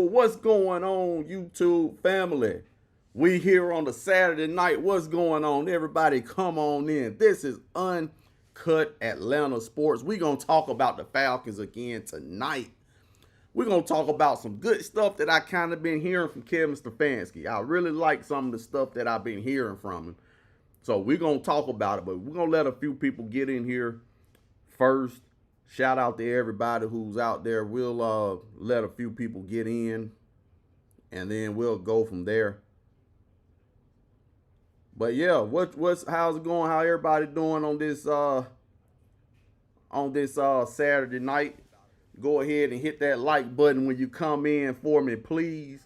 What's going on, YouTube family? We here on the Saturday night. What's going on? Everybody come on in. This is Uncut Atlanta Sports. We're going to talk about the Falcons again tonight. We're going to talk about some good stuff that I kind of been hearing from Kevin Stefanski. I really like some of the stuff that I've been hearing from him. So we're going to talk about it, but we're going to let a few people get in here first. Shout out to everybody who's out there. We'll let a few people get in, and then we'll go from there. But yeah, how's it going? How everybody doing on this Saturday night? Go ahead and hit that like button when you come in for me, please.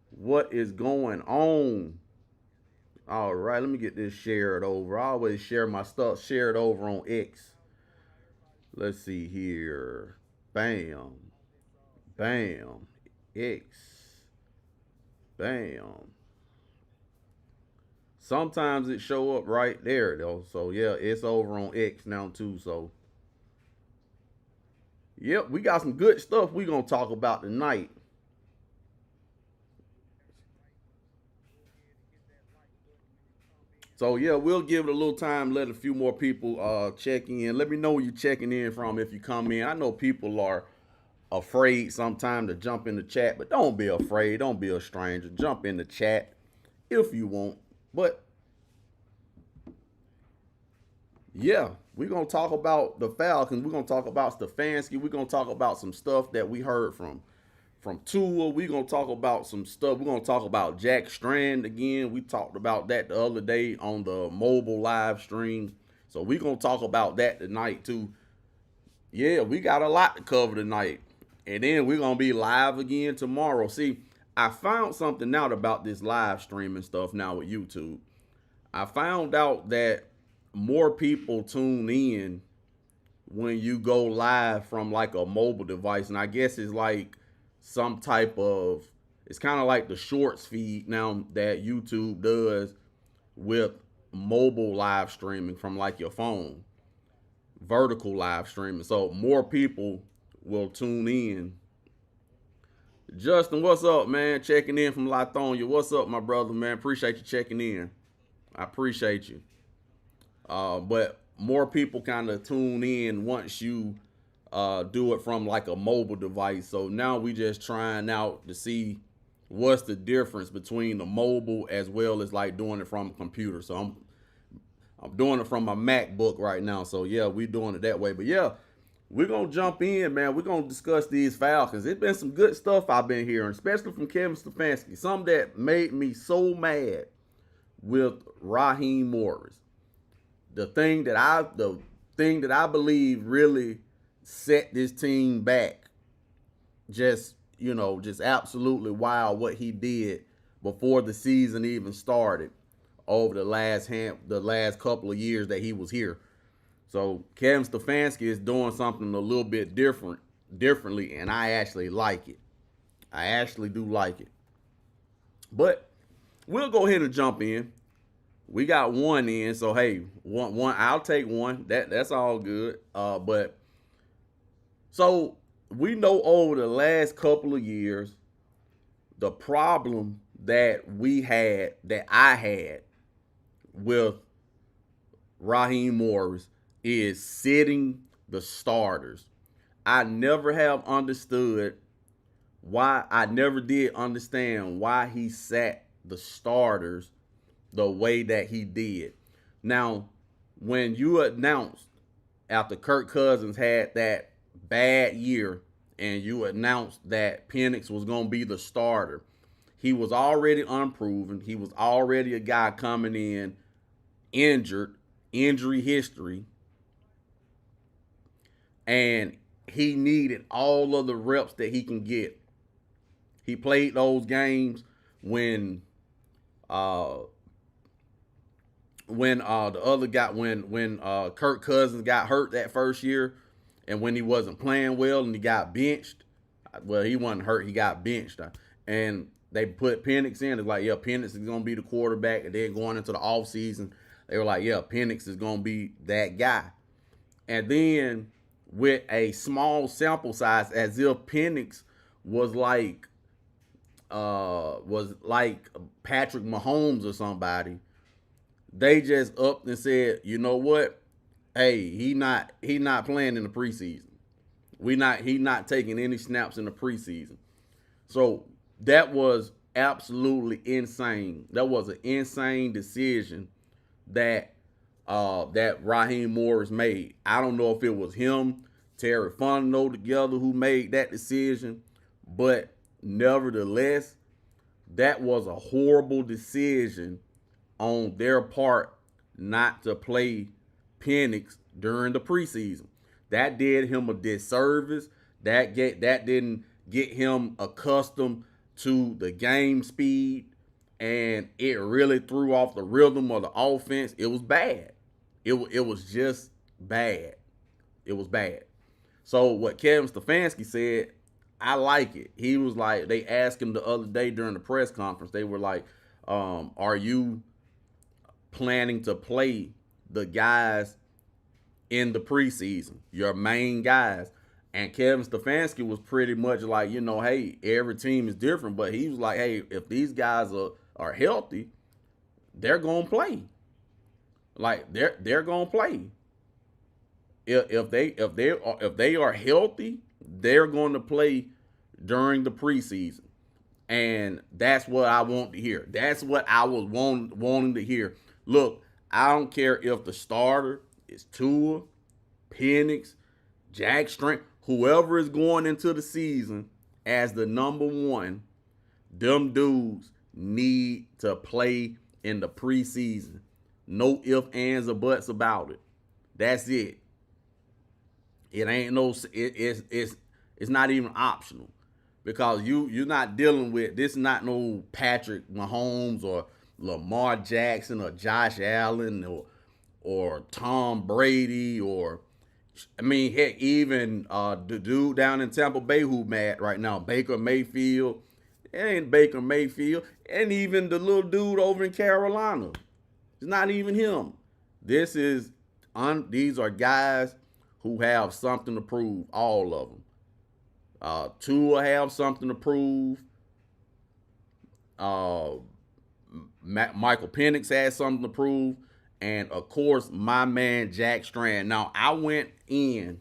What is going on? All right, let me get this shared over. I always share my stuff shared over on X. Let's see here. Bam. Bam. X. Bam. Sometimes it show up right there though. So yeah, it's over on X now too. So yep, we got some good stuff we gonna talk about tonight. So yeah, we'll give it a little time, let a few more people check in. Let me know where you're checking in from if you come in. I know people are afraid sometimes to jump in the chat, but don't be afraid. Don't be a stranger. Jump in the chat if you want. But yeah, we're gonna talk about the Falcons. We're gonna talk about Stefanski. We're gonna talk about some stuff that we heard from Tua. We're going to talk about some stuff. We're going to talk about Jack Strand again. We talked about that the other day on the mobile live stream. So we're going to talk about that tonight too. Yeah, we got a lot to cover tonight. And then we're going to be live again tomorrow. See, I found something out about this live streaming stuff now with YouTube. I found out that more people tune in when you go live from like a mobile device. And I guess it's like some type of, it's kind of like the shorts feed now that YouTube does with mobile live streaming from like your phone, vertical live streaming. So more people will tune in. Justin, what's up, man? Checking in from Lithonia. What's up, my brother, man? Appreciate you checking in. I appreciate you. But more people kind of tune in once you do it from like a mobile device. So now we just trying out to see what's the difference between the mobile as well as like doing it from a computer. So I'm doing it from my MacBook right now. So yeah, we doing it that way. But yeah, we're gonna jump in, man. We're gonna discuss these Falcons. It's been some good stuff I've been hearing, especially from Kevin Stefanski. Some that made me so mad with Raheem Morris. The thing that I believe really set this team back. Just absolutely wild what he did before the season even started over the last couple of years that he was here. So Kevin Stefanski is doing something a little bit differently, and I actually like it. I actually do like it. But we'll go ahead and jump in. We got one in, so hey, one I'll take one. That's all good. But so we know over the last couple of years, the problem that I had with Raheem Morris is sitting the starters. I never have understood why, I never did understand why he sat the starters the way that he did. Now, when you announced after Kirk Cousins had that bad year and you announced that Penix was going to be the starter, he was already unproven. He was already a guy coming in injured, injury history, and he needed all of the reps that he can get. He played those games when the other guy, when Kirk Cousins got hurt that first year, and when he wasn't playing well and he got benched. Well, he wasn't hurt, he got benched, and they put Penix in. It's like, yeah, Penix is gonna be the quarterback. And then going into the offseason, they were like, yeah, Penix is gonna be that guy. And then with a small sample size, as if Penix was like Patrick Mahomes or somebody. They just up and said, you know what? Hey, he not playing in the preseason. He not taking any snaps in the preseason. So that was absolutely insane. That was an insane decision that that Raheem Morris made. I don't know if it was him, Terry Fontenot together who made that decision, but nevertheless, that was a horrible decision on their part not to play Penix during the preseason. That did him a disservice. That didn't get him accustomed to the game speed, and it really threw off the rhythm of the offense. It was bad. It was just bad. It was bad. So what Kevin Stefanski said, I like it. He was like, they asked him the other day during the press conference, they were like, are you planning to play the guys in the preseason, your main guys? And Kevin Stefanski was pretty much like, you know, hey, every team is different, but he was like, hey, if these guys are healthy, they're gonna play. Like they're gonna play. If they are healthy, they're going to play during the preseason. And that's what I want to hear. That's what I was wanting to hear. Look, I don't care if the starter is Tua, Penix, Jack Strand, whoever is going into the season as the number one, them dudes need to play in the preseason. No ifs, ands, or buts about it. That's it. It ain't no. It's not even optional, because you're not dealing with this. Is not no Patrick Mahomes or Lamar Jackson or Josh Allen or Tom Brady, or I mean, heck, even the dude down in Tampa Bay who mad right now, Baker Mayfield. It ain't Baker Mayfield, and even the little dude over in Carolina. It's not even him. These are guys who have something to prove, all of them. Tua have something to prove. Michael Penix has something to prove. And, of course, my man Jack Strand. Now, I went in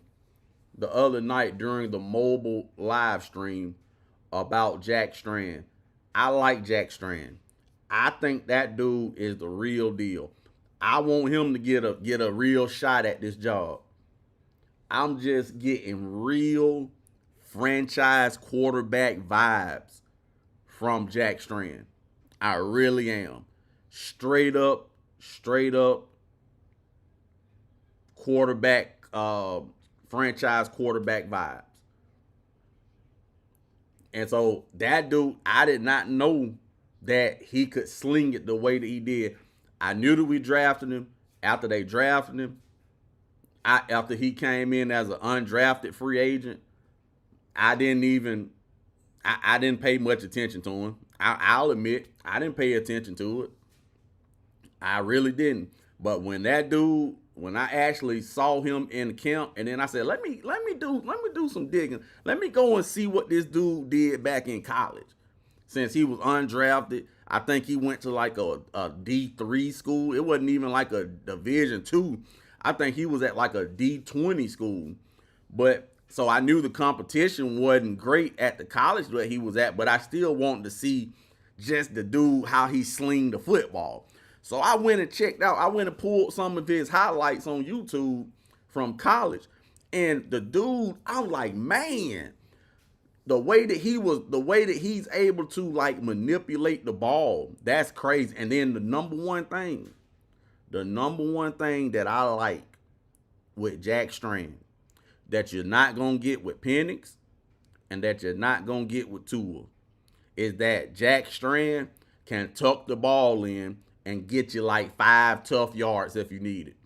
the other night during the mobile live stream about Jack Strand. I like Jack Strand. I think that dude is the real deal. I want him to get a real shot at this job. I'm just getting real franchise quarterback vibes from Jack Strand. I really am. Straight up quarterback, franchise quarterback vibes. And so that dude, I did not know that he could sling it the way that he did. I knew that we drafted him. After they drafted him, after he came in as an undrafted free agent, I didn't pay much attention to him. I'll admit, I didn't pay attention to it. I really didn't. But when I actually saw him in camp, and then I said, let me do some digging. Let me go and see what this dude did back in college. Since he was undrafted, I think he went to like a D3 school. It wasn't even like a Division II. I think he was at like a D20 school. But so I knew the competition wasn't great at the college that he was at, but I still wanted to see just the dude, how he slinged the football. So I went and checked out. I went and pulled some of his highlights on YouTube from college. And the dude, I was like, man, the way that he's able to like manipulate the ball, that's crazy. And then the number one thing that I like with Jack Strand, that you're not going to get with Penix and that you're not going to get with Tua, is that Jack Strand can tuck the ball in and get you like 5 tough yards if you need it.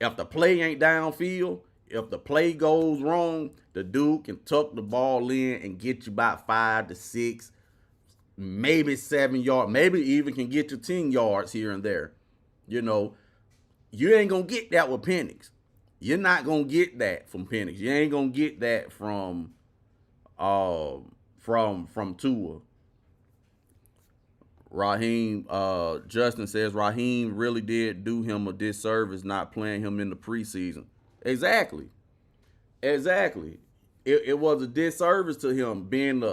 If the play ain't downfield, if the play goes wrong, the dude can tuck the ball in and get you about 5 to 6, maybe 7 yards, maybe even can get you 10 yards here and there. You know, you ain't going to get that with Penix. You're not gonna get that from Penix. You ain't gonna get that from Tua. Raheem Justin says Raheem really did do him a disservice not playing him in the preseason. Exactly. Exactly. It was a disservice to him being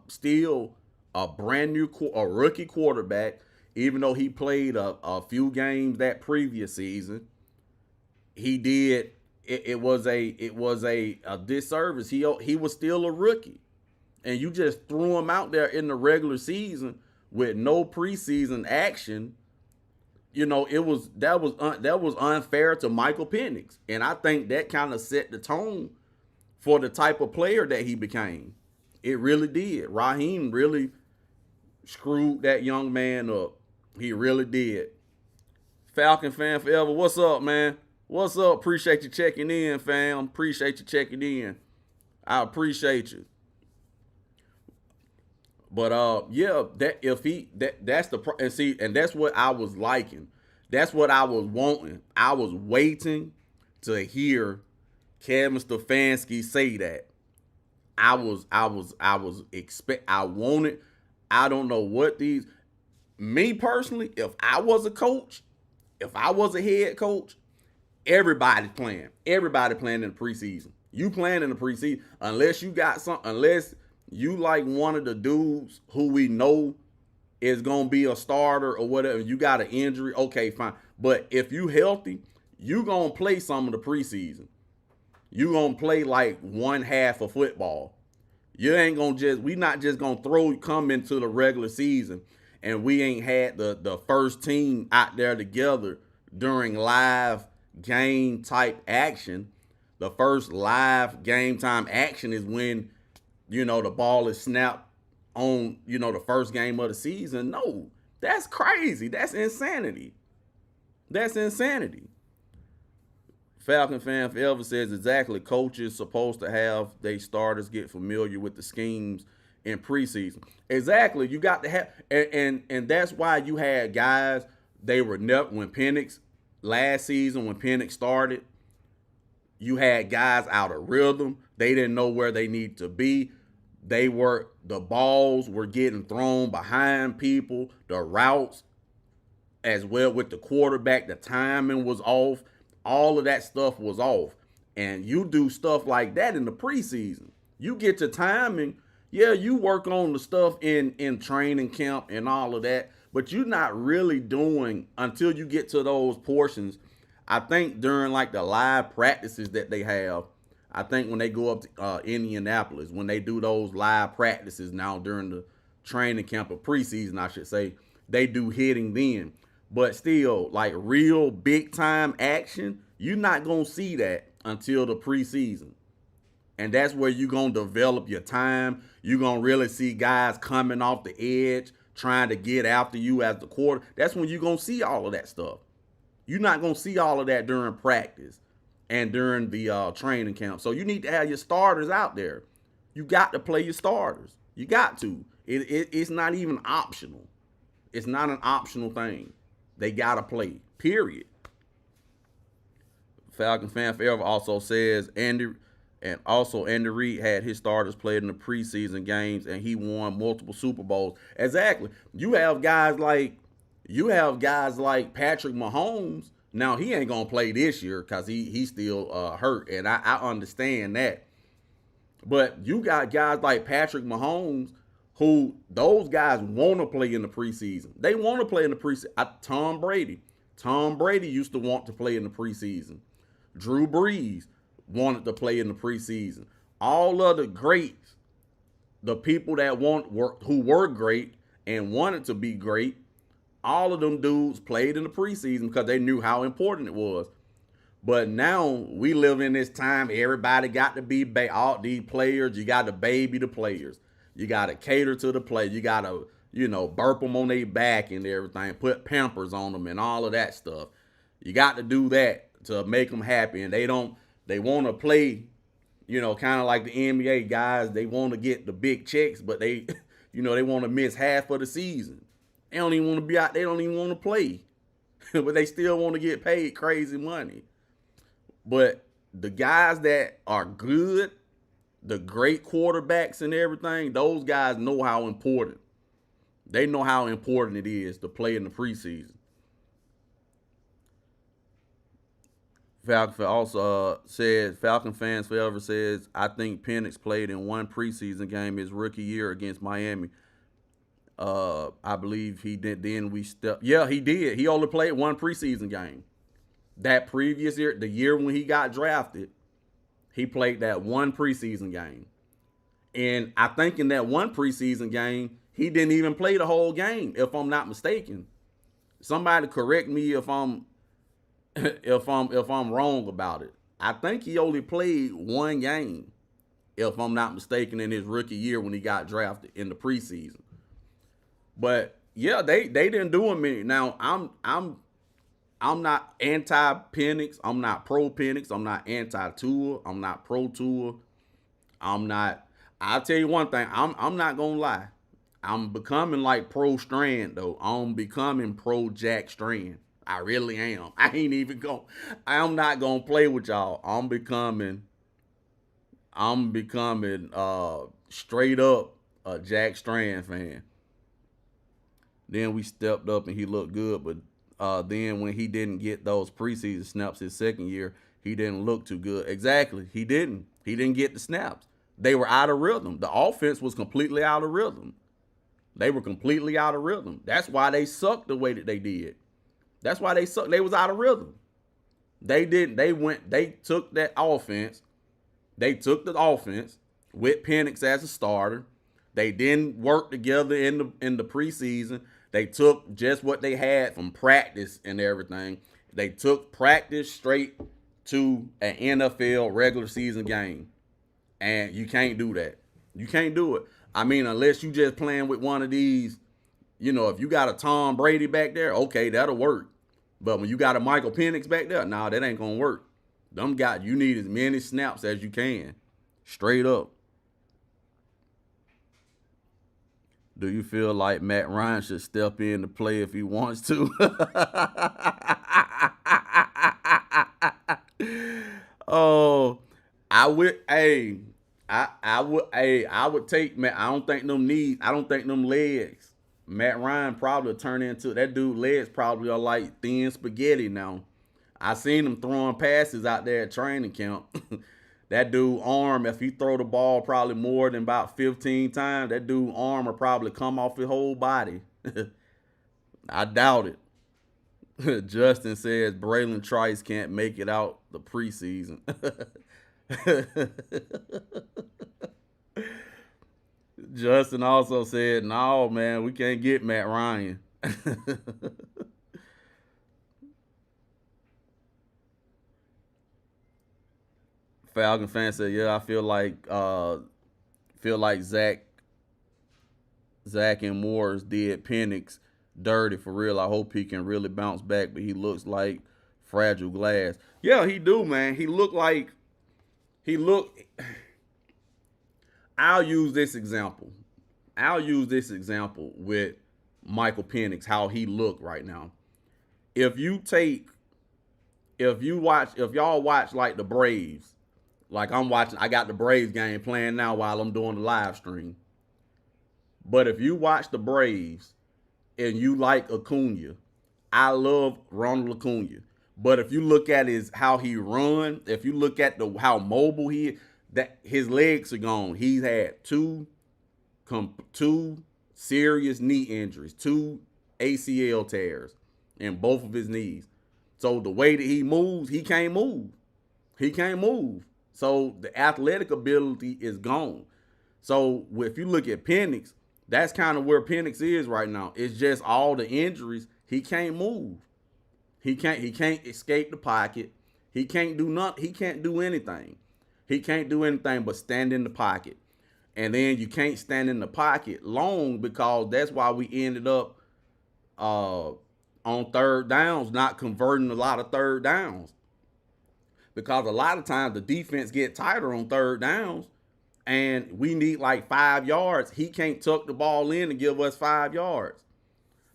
still a brand new a rookie quarterback, even though he played a few games that previous season. He did. It was a disservice. He was still a rookie, and you just threw him out there in the regular season with no preseason action. That was unfair to Michael Penix, and I think that kind of set the tone for the type of player that he became. It really did. Raheem really screwed that young man up. He really did. Falcon fan forever. What's up, man? What's up? Appreciate you checking in, fam. Appreciate you checking in. I appreciate you. But yeah, and that's what I was liking. That's what I was wanting. I was waiting to hear Kevin Stefanski say that. I wanted. I don't know what these. Me personally, if I was a coach, if I was a head coach, everybody's playing. Everybody playing in the preseason. You playing in the preseason unless you got something. Unless you like one of the dudes who we know is gonna be a starter or whatever. You got an injury, okay, fine. But if you healthy, you gonna play some of the preseason. You gonna play like one half of football. You ain't gonna we not just gonna come into the regular season and we ain't had the first team out there together during live game type action. The first live game time action is when, the ball is snapped on, the first game of the season. No, that's crazy. That's insanity. That's insanity. Falcon fan forever says exactly. Coaches supposed to have they starters get familiar with the schemes in preseason. Exactly. You got to have, and that's why you had guys. They were when Penix last season when Penix started. You had guys out of rhythm. They didn't know where they needed to be. The balls were getting thrown behind people. The routes, as well with the quarterback, the timing was off. All of that stuff was off. And you do stuff like that in the preseason. You get to timing. Yeah, you work on the stuff in training camp and all of that. But you're not really doing until you get to those portions. I think during like the live practices that they have, I think when they go up to Indianapolis, when they do those live practices now during the training camp or preseason, I should say, they do hitting then. But still, like real big time action, you're not going to see that until the preseason. And that's where you're going to develop your time. You're going to really see guys coming off the edge, trying to get after you as the quarter. That's when you're going to see all of that stuff. You're not going to see all of that during practice and during the training camp. So you need to have your starters out there. You got to play your starters. You got to. It's not even optional. It's not an optional thing. They got to play, period. Falcon fan forever also says Andy Reid had his starters played in the preseason games and he won multiple Super Bowls. Exactly. You have guys like Patrick Mahomes. Now he ain't gonna play this year because he's still hurt, and I understand that. But you got guys like Patrick Mahomes who those guys want to play in the preseason. They want to play in the preseason. Tom Brady used to want to play in the preseason. Drew Brees wanted to play in the preseason. All of the greats, the people that who were great and wanted to be great, all of them dudes played in the preseason because they knew how important it was. But now we live in this time. Everybody got to be all these players. You got to baby the players. You got to cater to the players. You got to, burp them on their back and everything. Put Pampers on them and all of that stuff. You got to do that to make them happy. And they want to play, kind of like the NBA guys. They want to get the big checks, but they want to miss half of the season. They don't even want to be out. They don't even want to play, but they still want to get paid crazy money. But the guys that are good, the great quarterbacks and everything, those guys know how important. They know how important it is to play in the preseason. Falcon also says, Falcon fans forever says, I think Penix played in one preseason game his rookie year against Miami. I believe he did. Then we stepped. Yeah, he did. He only played one preseason game. That previous year, the year when he got drafted, he played that one preseason game. And I think in that one preseason game, he didn't even play the whole game, if I'm not mistaken. Somebody correct me if I'm wrong about it. I think he only played one game, if I'm not mistaken, in his rookie year when he got drafted in the preseason. But yeah, they didn't do him any. Now I'm not anti-Penix. I'm not pro-Penix. I'm not anti-Tua. I'm not pro-Tua. I'm not. I'll tell you one thing. I'm not gonna lie. I'm becoming like pro-Strand though. I'm becoming pro-Jack Strand. I really am. I'm not gonna play with y'all. I'm becoming straight up a Jack Strand fan. Then we stepped up and he looked good, but then when he didn't get those preseason snaps his second year, he didn't look too good. Exactly. He didn't get the snaps. They were out of rhythm. The offense was completely out of rhythm. They were completely out of rhythm. That's why they sucked the way that they did. That's why they sucked. They was out of rhythm. They took that offense. They took the offense with Penix as a starter. They didn't work together in the preseason. They took just what they had from practice and everything. They took practice straight to an NFL regular season game. And you can't do that. You can't do it. I mean, unless you just playing with one of these, if you got a Tom Brady back there, okay, that'll work. But when you got a Michael Penix back there, nah, that ain't gonna work. You need as many snaps as you can. Straight up. Do you feel like Matt Ryan should step in to play if he wants to? Oh, I would. I would take Matt. I don't think them legs. Matt Ryan probably turn into that dude. Legs probably are like thin spaghetti now. I seen him throwing passes out there at training camp. That dude arm, if he throw the ball probably more than about 15 times, that dude arm will probably come off his whole body. I doubt it. Justin says Braylon Trice can't make it out the preseason. Justin also said, no, man, we can't get Matt Ryan. Falcon fan said, yeah, I feel like Zach and Morris did Penix dirty for real. I hope he can really bounce back, but he looks like fragile glass. Yeah, he do, man. I'll use this example with Michael Penix, how he look right now. If y'all watch like the Braves, like I got the Braves game playing now while I'm doing the live stream. But if you watch the Braves and you like Acuna, I love Ronald Acuna. But if you look at how he run, if you look at how mobile he is, that his legs are gone. He's had two serious knee injuries, 2 ACL tears in both of his knees. So the way that he moves, he can't move. So the athletic ability is gone. So if you look at Penix, that's kind of where Penix is right now. It's just all the injuries. He can't move. He can't escape the pocket. He can't do nothing. He can't do anything. He can't do anything but stand in the pocket. And then you can't stand in the pocket long, because that's why we ended up on third downs, not converting a lot of third downs. Because a lot of times the defense get tighter on third downs and we need like 5 yards. He can't tuck the ball in and give us 5 yards.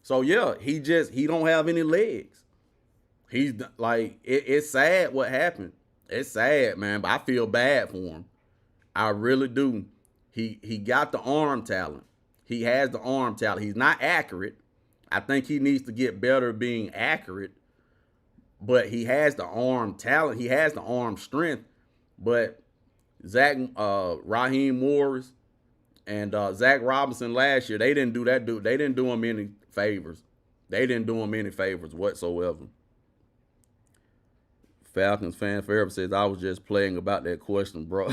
So yeah, he don't have any legs. He's like, it's sad what happened. It's sad, man, but I feel bad for him. I really do. He got the arm talent. He has the arm talent. He's not accurate. I think he needs to get better at being accurate. But he has the arm talent. He has the arm strength. But Raheem Morris and Zach Robinson last year, they didn't do that. They didn't do him any favors. They didn't do him any favors whatsoever. Falcons fan forever says I was just playing about that question, bro.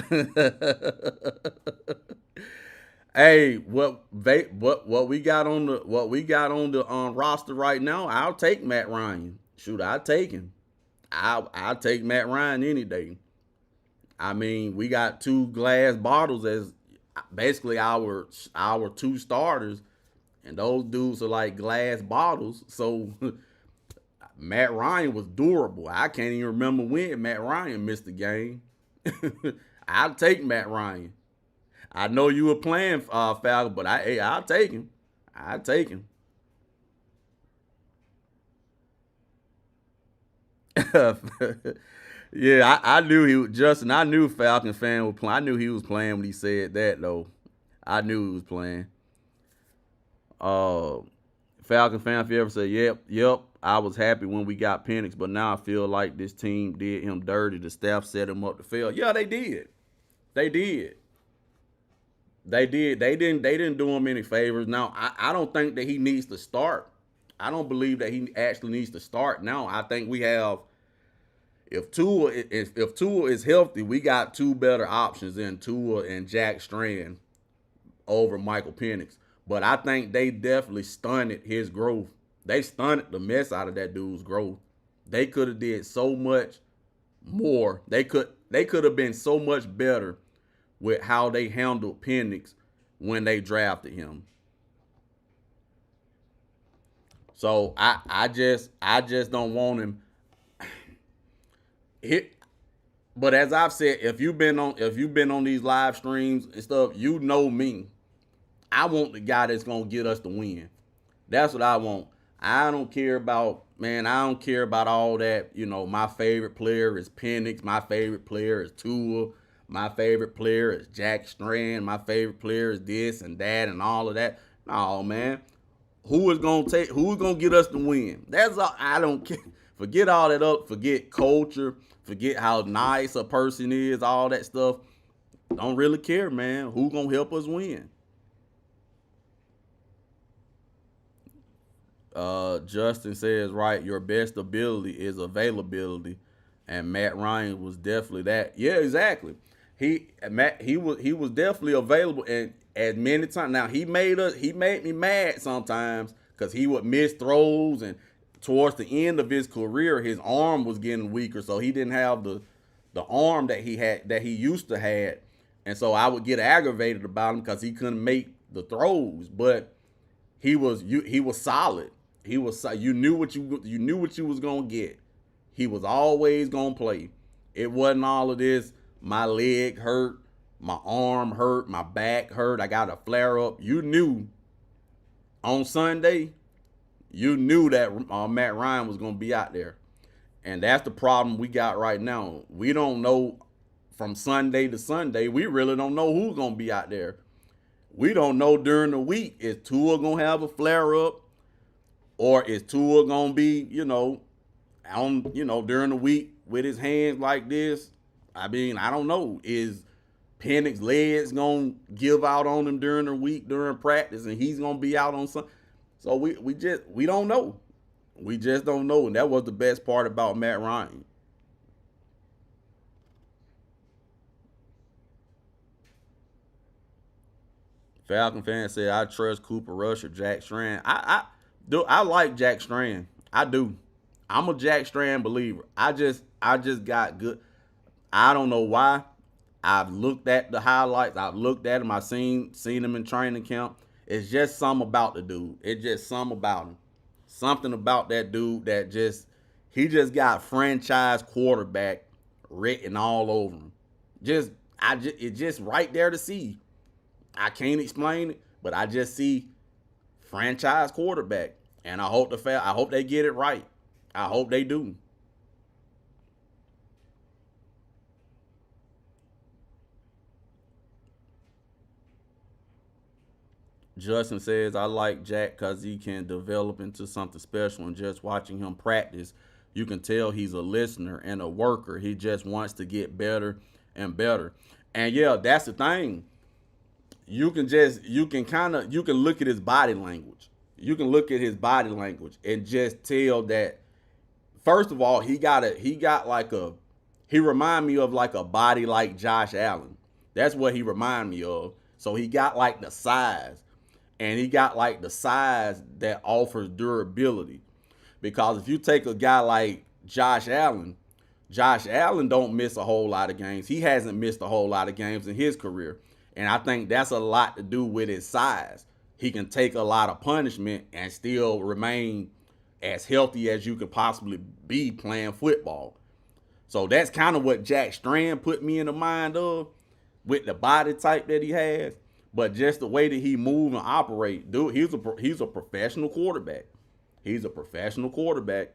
Hey, what we got on the roster right now? I'll take Matt Ryan. Shoot, I'll take him. I'll take Matt Ryan any day. I mean, we got two glass bottles as basically our two starters, and those dudes are like glass bottles. So Matt Ryan was durable. I can't even remember when Matt Ryan missed the game. I'll take Matt Ryan. I know you were playing Falcon, but I'll take him. I'll take him. Yeah, I knew he was Justin. I knew Falcon fan was playing. I knew he was playing when he said that though. I knew he was playing. Falcon fan, if you ever say, yep, I was happy when we got Penix, but now I feel like this team did him dirty. The staff set him up to fail. Yeah, they did. They did. They didn't do him any favors. Now, I don't think that he needs to start. I don't believe that he actually needs to start now. I think we have, if Tua is healthy, we got two better options in Tua and Jack Strand over Michael Penix. But I think they definitely stunted his growth. They stunted the mess out of that dude's growth. They could have did so much more. They could have been so much better with how they handled Penix when they drafted him. So I just don't want him. But as I've said, if you've been on these live streams and stuff, you know me. I want the guy that's gonna get us the win. That's what I want. I don't care about all that. You know, my favorite player is Penix. My favorite player is Tua. My favorite player is Jack Strand. My favorite player is this and that and all of that. No, man. Who is gonna get us the win? That's all. I don't care. Forget all that up. Forget culture. Forget how nice a person is. All that stuff. Don't really care, man. Who gonna help us win? Justin says, right, your best ability is availability, and Matt Ryan was definitely that. Yeah, exactly. He was definitely available, and as many times. Now he made me mad sometimes because he would miss throws, and towards the end of his career, his arm was getting weaker, so he didn't have the arm that he used to have, and so I would get aggravated about him because he couldn't make the throws, but he was solid. You knew what you was gonna get. He was always gonna play. It wasn't all of this. My leg hurt, my arm hurt, my back hurt. I got a flare up. You knew on Sunday. You knew that Matt Ryan was gonna be out there, and that's the problem we got right now. We don't know from Sunday to Sunday. We really don't know who's gonna be out there. We don't know during the week, is Tua gonna have a flare up, or is Tua gonna be, during the week with his hands like this? I mean, I don't know. Is Penix legs gonna give out on him during the week during practice, and he's gonna be out on Sunday? So we don't know. We just don't know, and that was the best part about Matt Ryan. Falcon fan said, I trust Cooper Rush or Jack Strand. I like Jack Strand. I do. I'm a Jack Strand believer. I just got good. I don't know why. I've looked at the highlights. I've looked at him. I've seen him in training camp. It's just something about the dude. It's just something about him. Something about that dude that he just got franchise quarterback written all over him. It's just right there to see. I can't explain it, but I just see franchise quarterback, and I hope they get it right. I hope they do. Justin says, I like Jack because he can develop into something special, and just watching him practice, you can tell he's a listener and a worker. He just wants to get better and better. And yeah, that's the thing. You can look at his body language. You can look at his body language and just tell that, first of all, he remind me of like a body like Josh Allen. That's what he remind me of. So he got like the size, and he got like the size that offers durability. Because if you take a guy like Josh Allen don't miss a whole lot of games. He hasn't missed a whole lot of games in his career. And I think that's a lot to do with his size. He can take a lot of punishment and still remain as healthy as you could possibly be playing football. So that's kind of what Jack Strand put me in the mind of, with the body type that he has. But just the way that he move and operate, dude, he's a professional quarterback. He's a professional quarterback.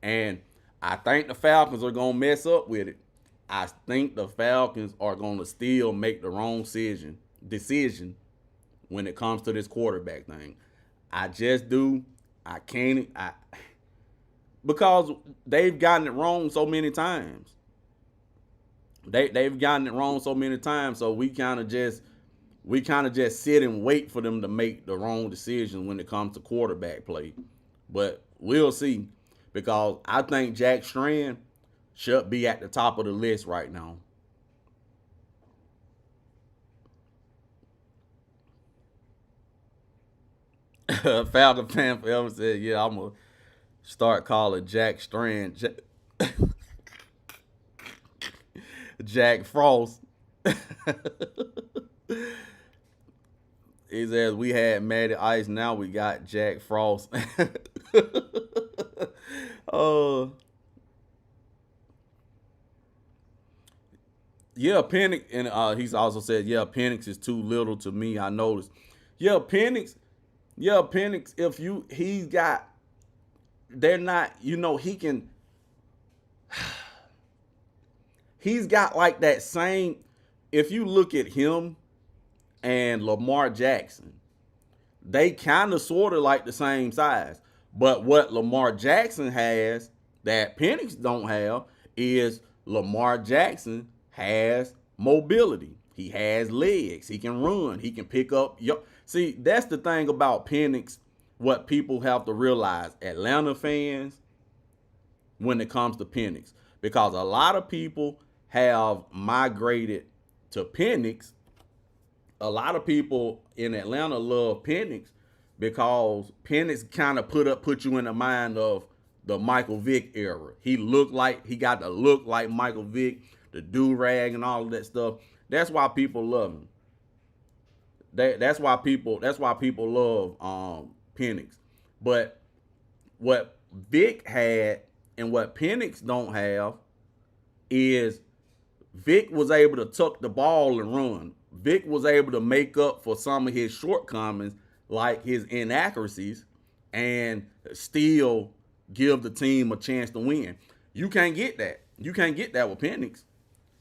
And I think the Falcons are going to mess up with it. I think the Falcons are going to still make the wrong decision when it comes to this quarterback thing. I just do. Because they've gotten it wrong so many times. They've gotten it wrong so many times, so we kind of just sit and wait for them to make the wrong decision when it comes to quarterback play. But we'll see, because I think Jack Strand should be at the top of the list right now. Falcon fan forever said, yeah, I'm going to start calling Jack Strand Jack Frost. He says, we had Matty Ice, now we got Jack Frost. Yeah, Penix, and he's also said, yeah, Penix is too little to me, I noticed. Yeah, Penix, they're not, he's got like that same, if you look at him and Lamar Jackson, they kind of sort of like the same size. But what Lamar Jackson has that Penix don't have is Lamar Jackson has mobility. He has legs. He can run. He can pick up. See, that's the thing about Penix, what people have to realize, Atlanta fans, when it comes to Penix. Because a lot of people have migrated to Penix. A lot of people in Atlanta love Penix because Penix kind of put you in the mind of the Michael Vick era. He got the look like Michael Vick, the do-rag and all of that stuff. That's why people love him. That's why people love Penix. But what Vick had and what Penix don't have is Vick was able to tuck the ball and run. Vick was able to make up for some of his shortcomings, like his inaccuracies, and still give the team a chance to win. You can't get that. You can't get that with Penix.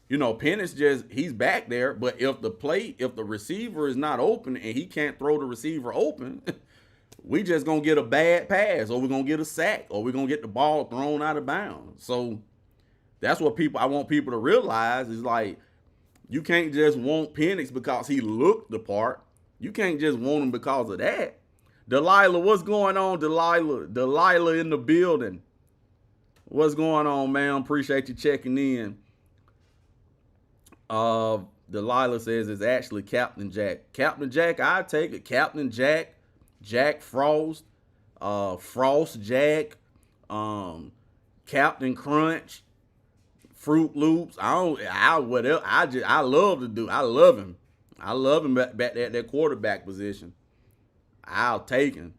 Penix he's back there, but if the receiver is not open and he can't throw the receiver open, we just gonna get a bad pass, or we're gonna get a sack, or we're gonna get the ball thrown out of bounds. So that's what I want people to realize is, like, you can't just want Penix because he looked the part. You can't just want him because of that. Delilah, what's going on, Delilah? Delilah in the building. What's going on, man? Appreciate you checking in. Delilah says it's actually Captain Jack. Captain Jack, I take it. Captain Jack, Jack Frost, Frost Jack, Captain Crunch, Fruit Loops. I love him. I love him back at that quarterback position. I'll take him.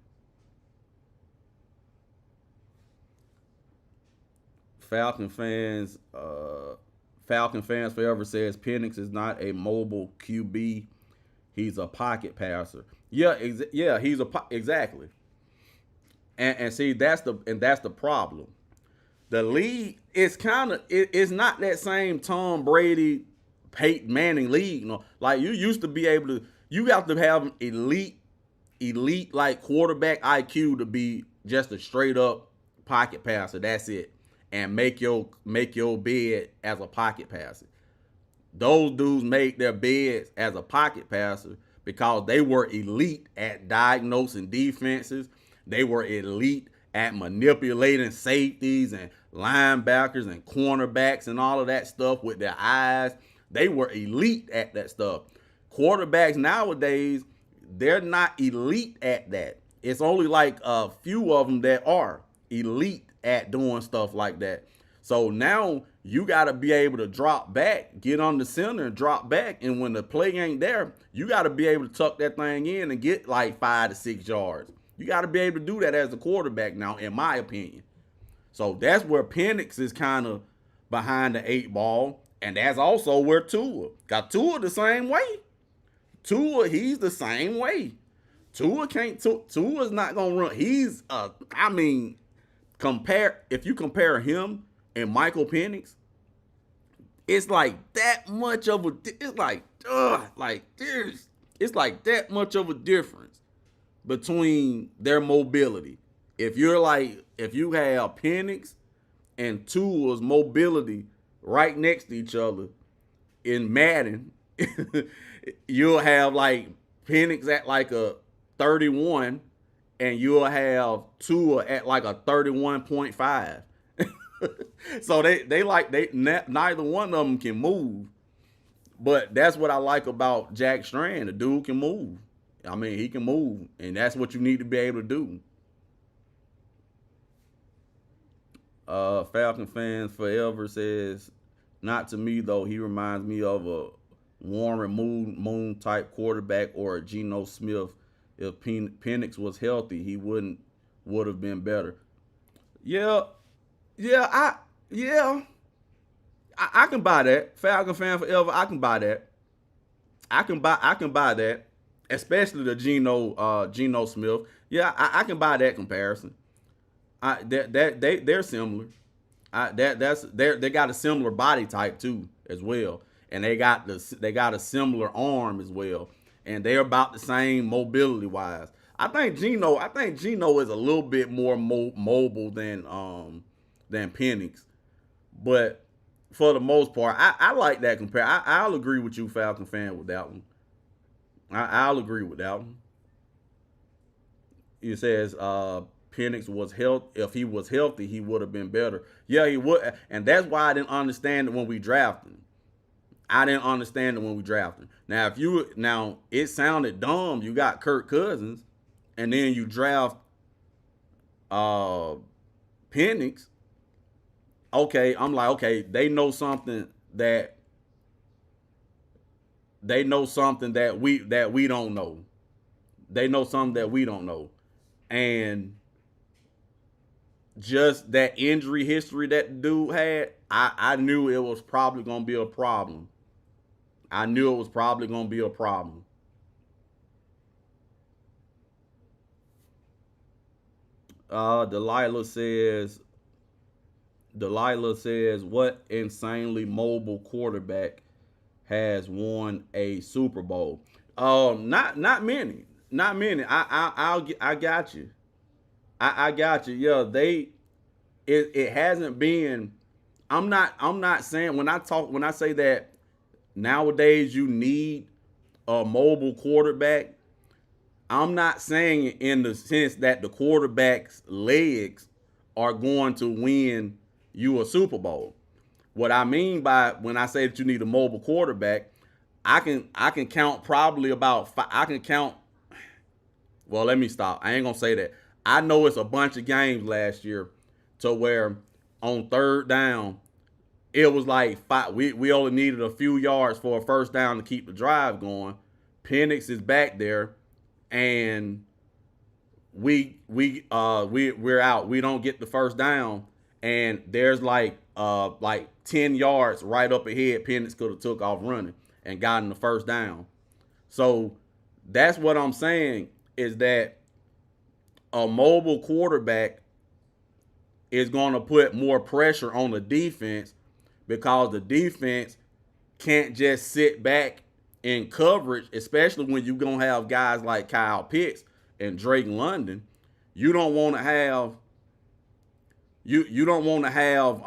Falcon fans forever says Penix is not a mobile QB. He's a pocket passer. Yeah, exactly. And see, that's the problem. The league is it's not that same Tom Brady, Peyton Manning league. Like, you used to be able to, you have to have elite elite like quarterback IQ to be just a straight up pocket passer. That's it. And make your bed as a pocket passer. Those dudes made their beds as a pocket passer because they were elite at diagnosing defenses. They were elite at manipulating safeties and linebackers and cornerbacks and all of that stuff with their eyes. They were elite at that stuff. Quarterbacks nowadays, they're not elite at that. It's only like a few of them that are elite at doing stuff like that. So now you got to be able to drop back, get on the center and drop back. And when the play ain't there, you got to be able to tuck that thing in and get like 5 to 6 yards. You got to be able to do that as a quarterback now, in my opinion. So that's where Penix is kind of behind the 8 ball. And that's also where Tua. Got Tua the same way. Tua, he's the same way. Tua's not going to run. He's, if you compare him and Michael Penix, it's like that much of a, it's like that much of a difference between their mobility. If you have Penix and Tua's mobility right next to each other in Madden, you'll have like Penix at like a 31 and you'll have Tua at like a 31.5. So neither one of them can move. But that's what I like about Jack Strand. The dude can move. I mean, he can move, and that's what you need to be able to do. Falcon fans forever says, not to me though. He reminds me of a Warren Moon type quarterback or a Geno Smith. If Penix was healthy, he would have been better. I can buy that. Falcon fan forever. I can buy that. I can buy that. Especially the Geno Smith. Yeah, I can buy that comparison. They're similar. They got a similar body type too as well, and they got a similar arm as well, and they're about the same mobility wise. I think Geno is a little bit more mobile than Penix, but for the most part, I like that compare. I'll agree with you, Falcon fan, with that one. I'll agree with that one. It says Penix was if he was healthy, he would have been better. Yeah, he would, and that's why I didn't understand it when we drafted him. Now it sounded dumb. You got Kirk Cousins, and then you draft Penix. Okay, I'm like, okay, they know something that we don't know. They know something that we don't know. And just that injury history that the dude had, I knew it was probably going to be a problem. Delilah says, what insanely mobile quarterback has won a Super Bowl? Not many. I got you. I got you. Yeah, it hasn't been. I'm not saying when I say that nowadays you need a mobile quarterback, I'm not saying it in the sense that the quarterback's legs are going to win you a Super Bowl. What I mean by when I say that you need a mobile quarterback, I can count probably about well, let me stop. I ain't gonna say that. I know it's a bunch of games last year to where on third down, it was like we only needed a few yards for a first down to keep the drive going. Penix is back there, and we're out. We don't get the first down, and there's like 10 yards right up ahead. Penix could have took off running and gotten the first down. So that's what I'm saying, is that a mobile quarterback is going to put more pressure on the defense, because the defense can't just sit back in coverage, especially when you're going to have guys like Kyle Pitts and Drake London, you don't want to have you don't want to have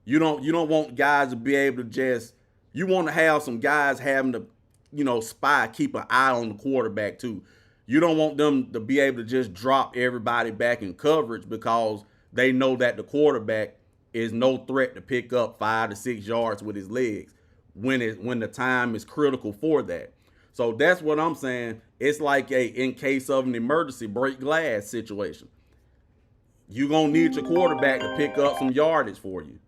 you don't want guys to be able to just you want to have some guys having to spy, keep an eye on the quarterback too. You don't want them to be able to just drop everybody back in coverage because they know that the quarterback is no threat to pick up 5 to 6 yards with his legs when the time is critical for that. So that's what I'm saying. It's like a in case of an emergency break glass situation. You're going to need your quarterback to pick up some yardage for you.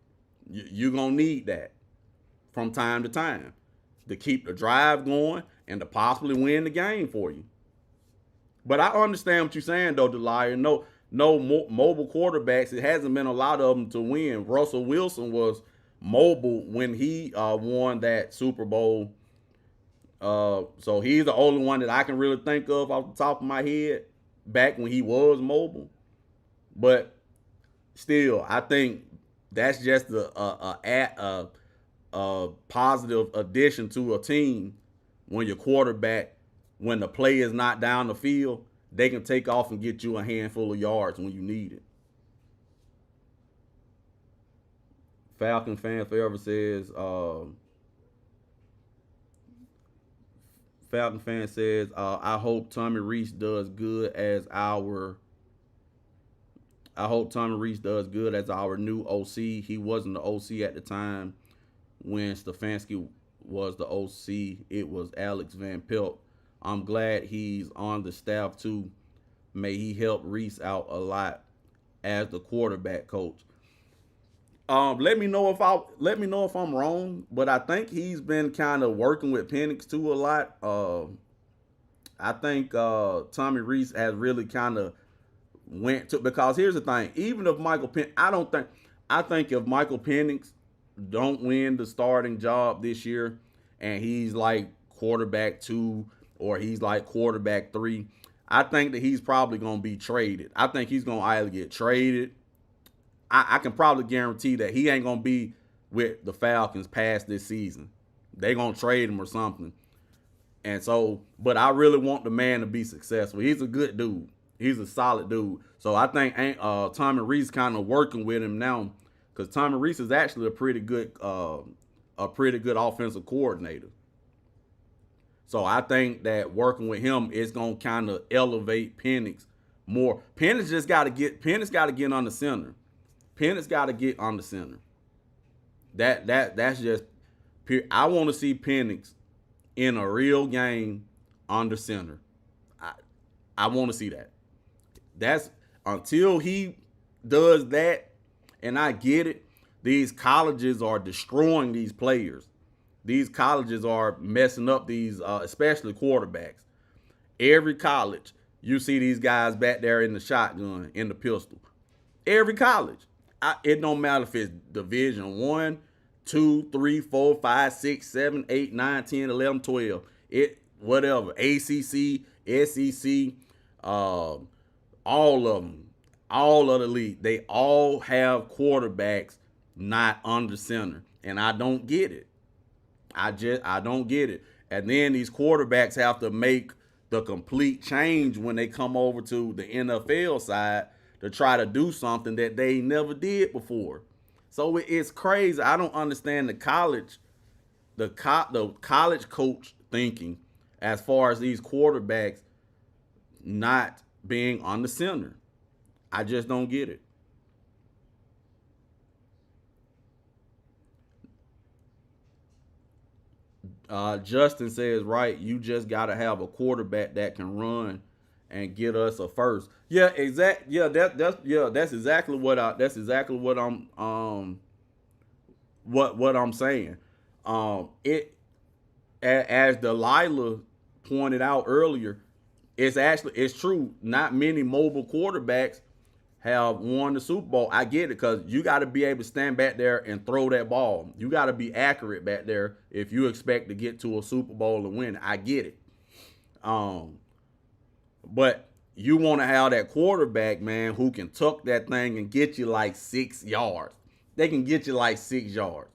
You're going to need that from time to time to keep the drive going and to possibly win the game for you. But I understand what you're saying, though, Delia. No mobile quarterbacks. It hasn't been a lot of them to win. Russell Wilson was mobile when he won that Super Bowl. So he's the only one that I can really think of off the top of my head back when he was mobile. But still, I think that's just a positive addition to a team when your quarterback, when the play is not down the field, they can take off and get you a handful of yards when you need it. Falcon fan forever says, Falcon fan says, I hope Tommy Rees does good as our new OC. He wasn't the OC at the time when Stefanski was the OC. It was Alex Van Pelt. I'm glad he's on the staff too. May he help Rees out a lot as the quarterback coach. Let me know if I'm wrong, but I think he's been kind of working with Penix too a lot. I think Tommy Rees has really kind of went to, because here's the thing, even if Michael Penix, I think if Michael Penix don't win the starting job this year and he's like quarterback 2 or he's like quarterback 3, I think that he's probably going to be traded. I think he's going to either get traded. I can probably guarantee that he ain't going to be with the Falcons past this season. They're going to trade him or something. And so, but I really want the man to be successful. He's a good dude. He's a solid dude. So I think Tommy Rees kind of working with him now, because Tommy Rees is actually a pretty good offensive coordinator. So I think that working with him is going to kind of elevate Penix more. Penix got to get on the center. Penix got to get on the center. That's just pure. I want to see Penix in a real game on the center. I want to see that. That's until he does that, and I get it. These colleges are destroying these players. These colleges are messing up these, especially quarterbacks. Every college, you see these guys back there in the shotgun, in the pistol. Every college. It don't matter if it's Division 1, 2, 3, 4, 5, 6, 7, 8, 9, 10, 11, 12. Whatever. ACC, SEC, all of them. All of the league. They all have quarterbacks not under center. And I don't get it. I don't get it. And then these quarterbacks have to make the complete change when they come over to the NFL side to try to do something that they never did before. So it's crazy. I don't understand the college coach thinking as far as these quarterbacks not being on the center. I just don't get it. Justin says, right, you just got to have a quarterback that can run and get us a first. Yeah, exact. Yeah, that's exactly what I'm what I'm saying. As Delilah pointed out earlier, it's true. Not many mobile quarterbacks have won the Super Bowl. I get it, because you got to be able to stand back there and throw that ball. You got to be accurate back there if you expect to get to a Super Bowl and win. I get it. But you want to have that quarterback, man, who can tuck that thing and get you like 6 yards. They can get you like 6 yards.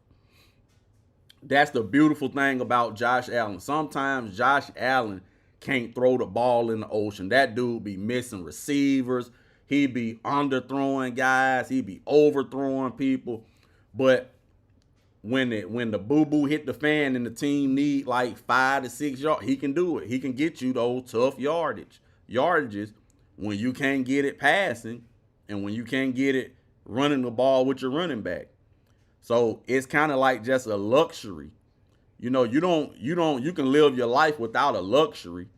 That's the beautiful thing about Josh Allen. Sometimes Josh Allen can't throw the ball in the ocean. That dude be missing receivers. He be underthrowing guys. He be overthrowing people. But when the boo-boo hit the fan and the team need like 5 to 6 yards, he can do it. He can get you those tough yardages when you can't get it passing and when you can't get it running the ball with your running back. So it's kind of like just a luxury. You can live your life without a luxury,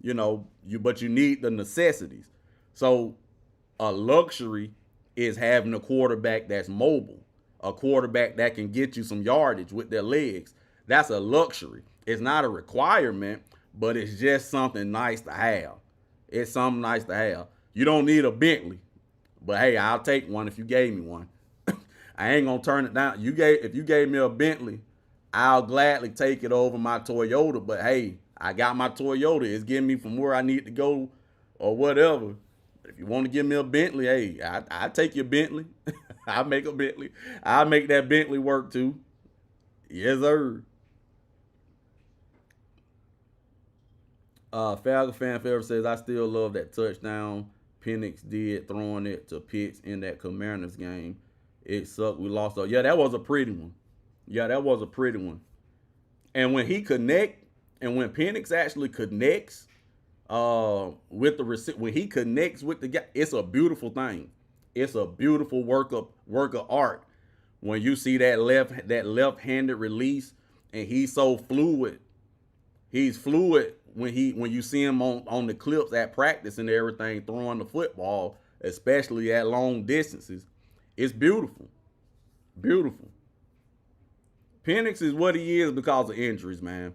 but you need the necessities. So a luxury is having a quarterback that's mobile, a quarterback that can get you some yardage with their legs. That's a luxury. It's not a requirement, but it's just something nice to have. It's something nice to have. You don't need a Bentley, but hey, I'll take one if you gave me one. I ain't gonna turn it down. If you gave me a Bentley, I'll gladly take it over my Toyota. But hey, I got my Toyota. It's getting me from where I need to go or whatever. If you want to give me a Bentley, hey, I take your Bentley. I'll make a Bentley. I'll make that Bentley work too. Yes, sir. Falcon fan forever says, I still love that touchdown Penix did throwing it to Pitts in that Commanders game. It sucked. We lost. Yeah, that was a pretty one. And when he connect, and when Penix actually connects with the when he connects with the guy, it's a beautiful thing. It's a beautiful work of art when you see that left-handed release, and he's so fluid. He's fluid when you see him on the clips at practice and everything, throwing the football, especially at long distances. It's beautiful. Beautiful. Penix is what he is because of injuries, man.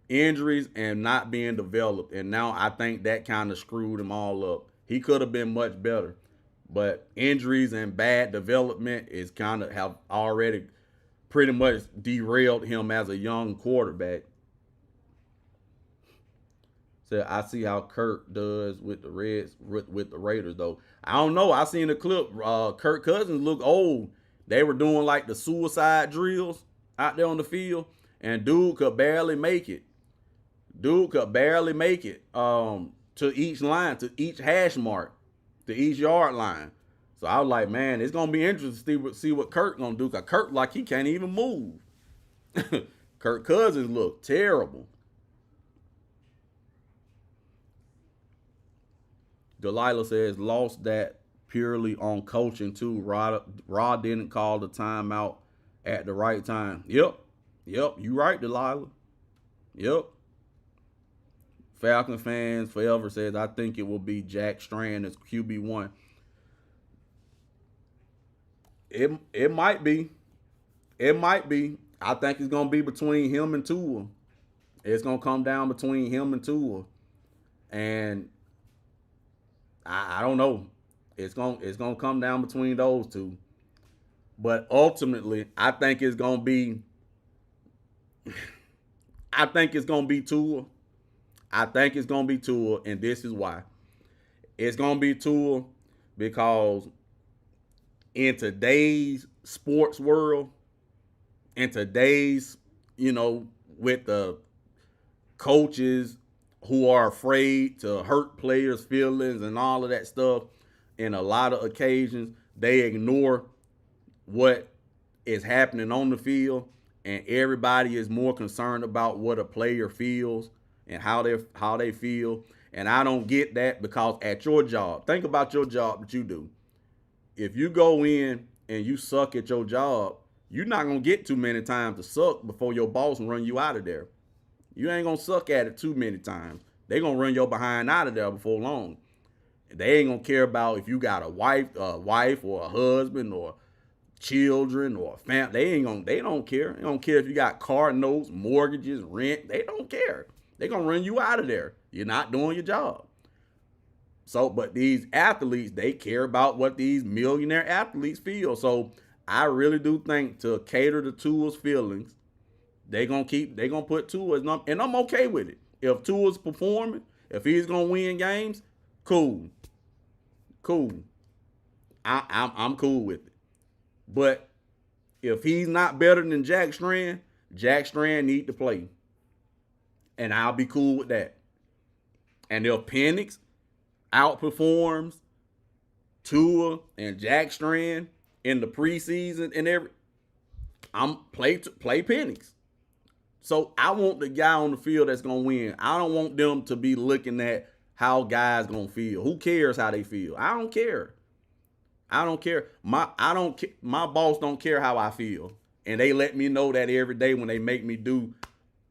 Injuries and not being developed. And now I think that kind of screwed him all up. He could have been much better. But injuries and bad development is kind of have already pretty much derailed him as a young quarterback. So I see how Kirk does with the Raiders, though. I don't know. I seen the clip. Kirk Cousins look old. They were doing like the suicide drills out there on the field, and dude could barely make it. To each line, to each hash mark, to each yard line. So I was like, man, it's gonna be interesting to see what Kirk gonna do. Cause Kirk like he can't even move. Kirk Cousins look terrible. Delilah says, lost that purely on coaching too. Rod didn't call the timeout at the right time. Yep. You right, Delilah. Yep. Falcon fans forever says, I think it will be Jack Strand as QB1. It might be. I think it's gonna be between him and Tua. It's gonna come down between him and Tua. And I don't know. It's gonna come down between those two. But ultimately, I think it's gonna be Tua. I think it's gonna be Tua, and this is why. It's gonna be Tua because in today's sports world, in today's, with the coaches who are afraid to hurt players' feelings and all of that stuff, in a lot of occasions, they ignore what is happening on the field, and everybody is more concerned about what a player feels and how they feel. And I don't get that, because at your job, think about your job that you do. If you go in and you suck at your job, you're not going to get too many times to suck before your boss run you out of there. You ain't going to suck at it too many times. They going to run your behind out of there before long. They ain't going to care about if you got a wife or a husband or children or family. They don't care. They don't care if you got car notes, mortgages, rent. They don't care. They going to run you out of there. You're not doing your job. So, but these athletes, they care about what these millionaire athletes feel. So I really do think, to cater to Tua's feelings, they're going to put Tua, and I'm okay with it. If Tua's performing, if he's going to win games, cool. I'm cool with it. But if he's not better than Jack Strand need to play. And I'll be cool with that. And if Penix outperforms Tua and Jack Strand in the preseason and I'm play Penix. So I want the guy on the field that's gonna win. I don't want them to be looking at how guys gonna feel. Who cares how they feel? I don't care. I don't care. My boss don't care how I feel, and they let me know that every day when they make me do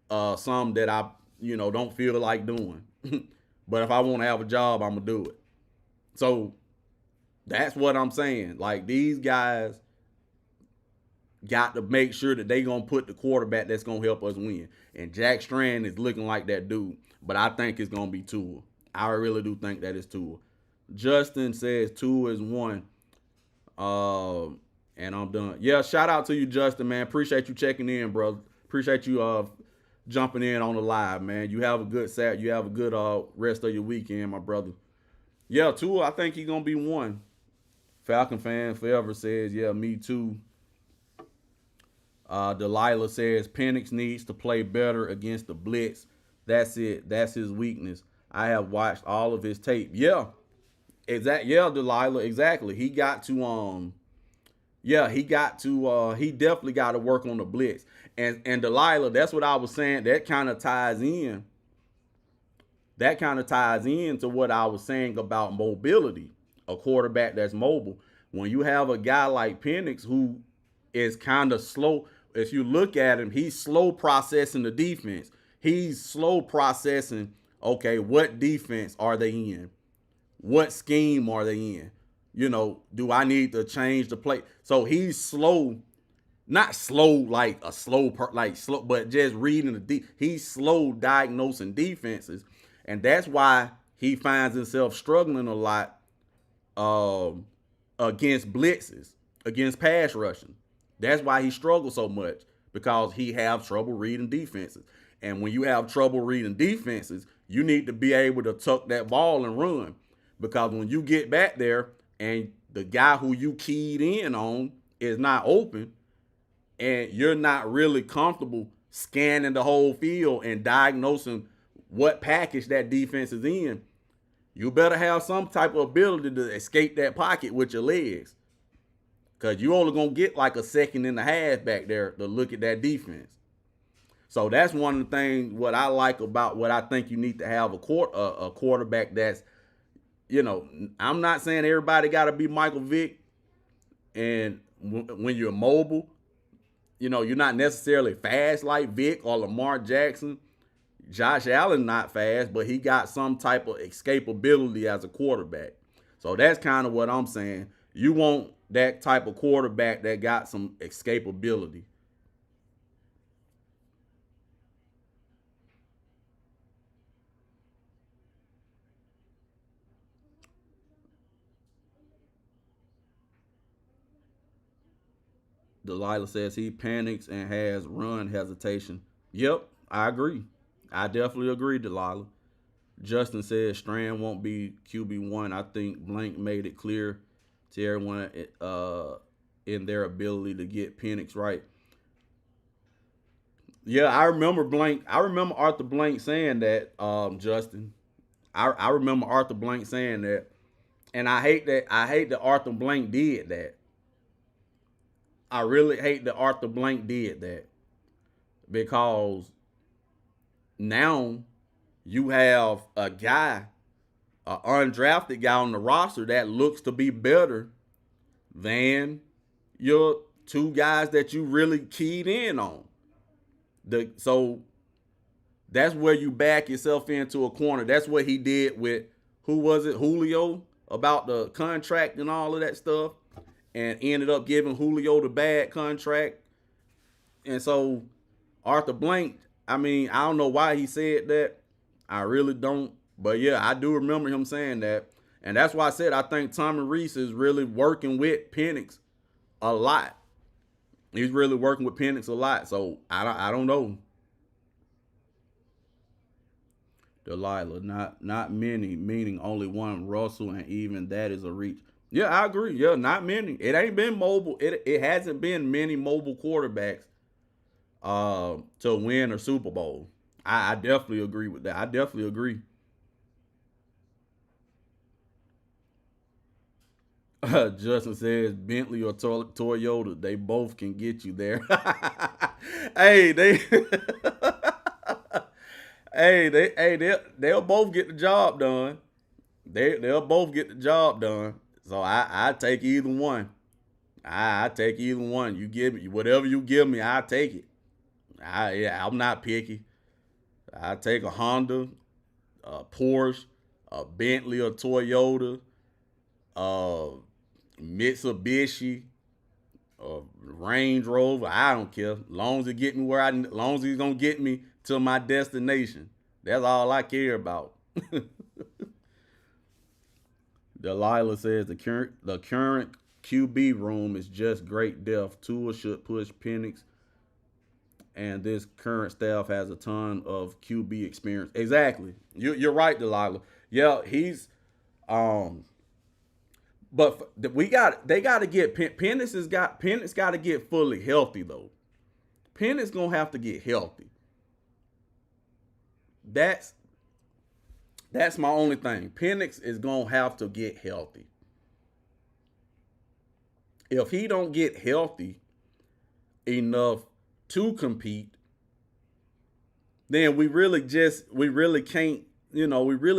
something that I don't feel like doing. But if I want to have a job, I'm gonna do it. So that's what I'm saying. Like, these guys got to make sure that they gonna put the quarterback that's gonna help us win. And Jack Strand is looking like that dude, but I think it's gonna be Tua. I really do think that it's Tua. Justin says Tua is one. And I'm done. Yeah, shout out to you, Justin, man. Appreciate you checking in, bro. Appreciate you jumping in on the live, man. You have a good Saturday. You have a good rest of your weekend, my brother. Yeah, Tua, I think he's gonna be one. Falcon fan forever says, yeah, me too. Delilah says Penix needs to play better against the blitz. That's it. That's his weakness. I have watched all of his tape. Yeah. Yeah, Delilah, exactly. He got to he definitely got to work on the blitz. And Delilah, that's what I was saying. That kind of ties in. That kind of ties into what I was saying about mobility. A quarterback that's mobile. When you have a guy like Penix who is kind of slow, if you look at him, he's slow processing the defense. He's slow processing, okay, what defense are they in? What scheme are they in? Do I need to change the play? So he's slow, not slow like a slow, slow, but just reading he's slow diagnosing defenses. And that's why he finds himself struggling a lot against blitzes, against pass rushing. That's why he struggles so much, because he has trouble reading defenses. And when you have trouble reading defenses, you need to be able to tuck that ball and run. Because when you get back there and the guy who you keyed in on is not open, and you're not really comfortable scanning the whole field and diagnosing what package that defense is in, you better have some type of ability to escape that pocket with your legs. Because you're only going to get like a second and a half back there to look at that defense. So that's one of the things what I like about what I think you need to have a quarterback that's, I'm not saying everybody got to be Michael Vick. And when you're mobile, you're not necessarily fast like Vick or Lamar Jackson. Josh Allen not fast, but he got some type of escapability as a quarterback. So that's kind of what I'm saying. You want that type of quarterback that got some escapability. Delilah says he panics and has run hesitation. Yep, I agree. I definitely agree, Delilah. Justin says Strand won't be QB1. I think Blank made it clear to everyone in their ability to get Penix right. Yeah, I remember Arthur Blank saying that, Justin. I remember Arthur Blank saying that. And I hate that Arthur Blank did that. I really hate that Arthur Blank did that. Because now you have a guy, an undrafted guy on the roster that looks to be better than your two guys that you really keyed in on. So that's where you back yourself into a corner. That's what he did with, who was it, Julio, about the contract and all of that stuff, and ended up giving Julio the bad contract. And so Arthur Blank, I don't know why he said that. I really don't. But yeah, I do remember him saying that. And that's why I said I think Tommy Rees is really working with Penix a lot. He's really working with Penix a lot. So I don't know. Delilah, not many, meaning only one Russell, and even that is a reach. Yeah, I agree. Yeah, not many. It ain't been mobile. It hasn't been many mobile quarterbacks to win a Super Bowl. I definitely agree with that. I definitely agree. Justin says Bentley or Toyota, they both can get you there. Hey, they, they'll both get the job done. They'll both get the job done. So I take either one. I take either one. You give me whatever you give me, I take it. I'm not picky. I take a Honda, a Porsche, a Bentley or Toyota, uh, Mitsubishi, Range Rover. I don't care. As long as it get me long as he's gonna get me to my destination. That's all I care about. Delilah says the current QB room is just great depth. Tua should push Penix, and this current staff has a ton of QB experience. Exactly. You're right, Delilah. Yeah, he's but they got to get Penix got to get fully healthy though. Penix gonna have to get healthy. That's my only thing. Penix is gonna have to get healthy. If he don't get healthy enough to compete, then we really can't, we really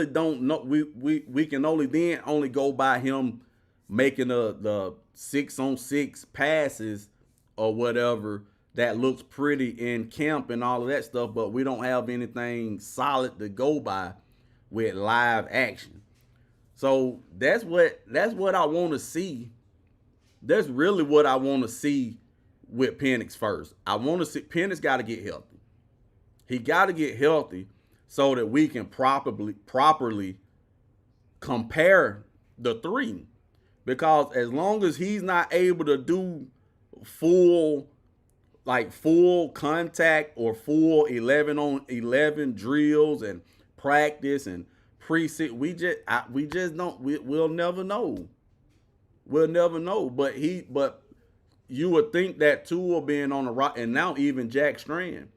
don't know. We can only go by him making the 6-on-6 passes or whatever that looks pretty in camp and all of that stuff, but we don't have anything solid to go by with live action. So that's what I want to see. That's really what I want to see with Penix first. I want to see Penix got to get healthy. He got to get healthy so that we can properly compare the three. Because as long as he's not able to do full contact or full 11-on-11 drills and practice and preseason, we'll never know. We'll never know. But you would think that Tua being on the rock, and now even Jack Strand,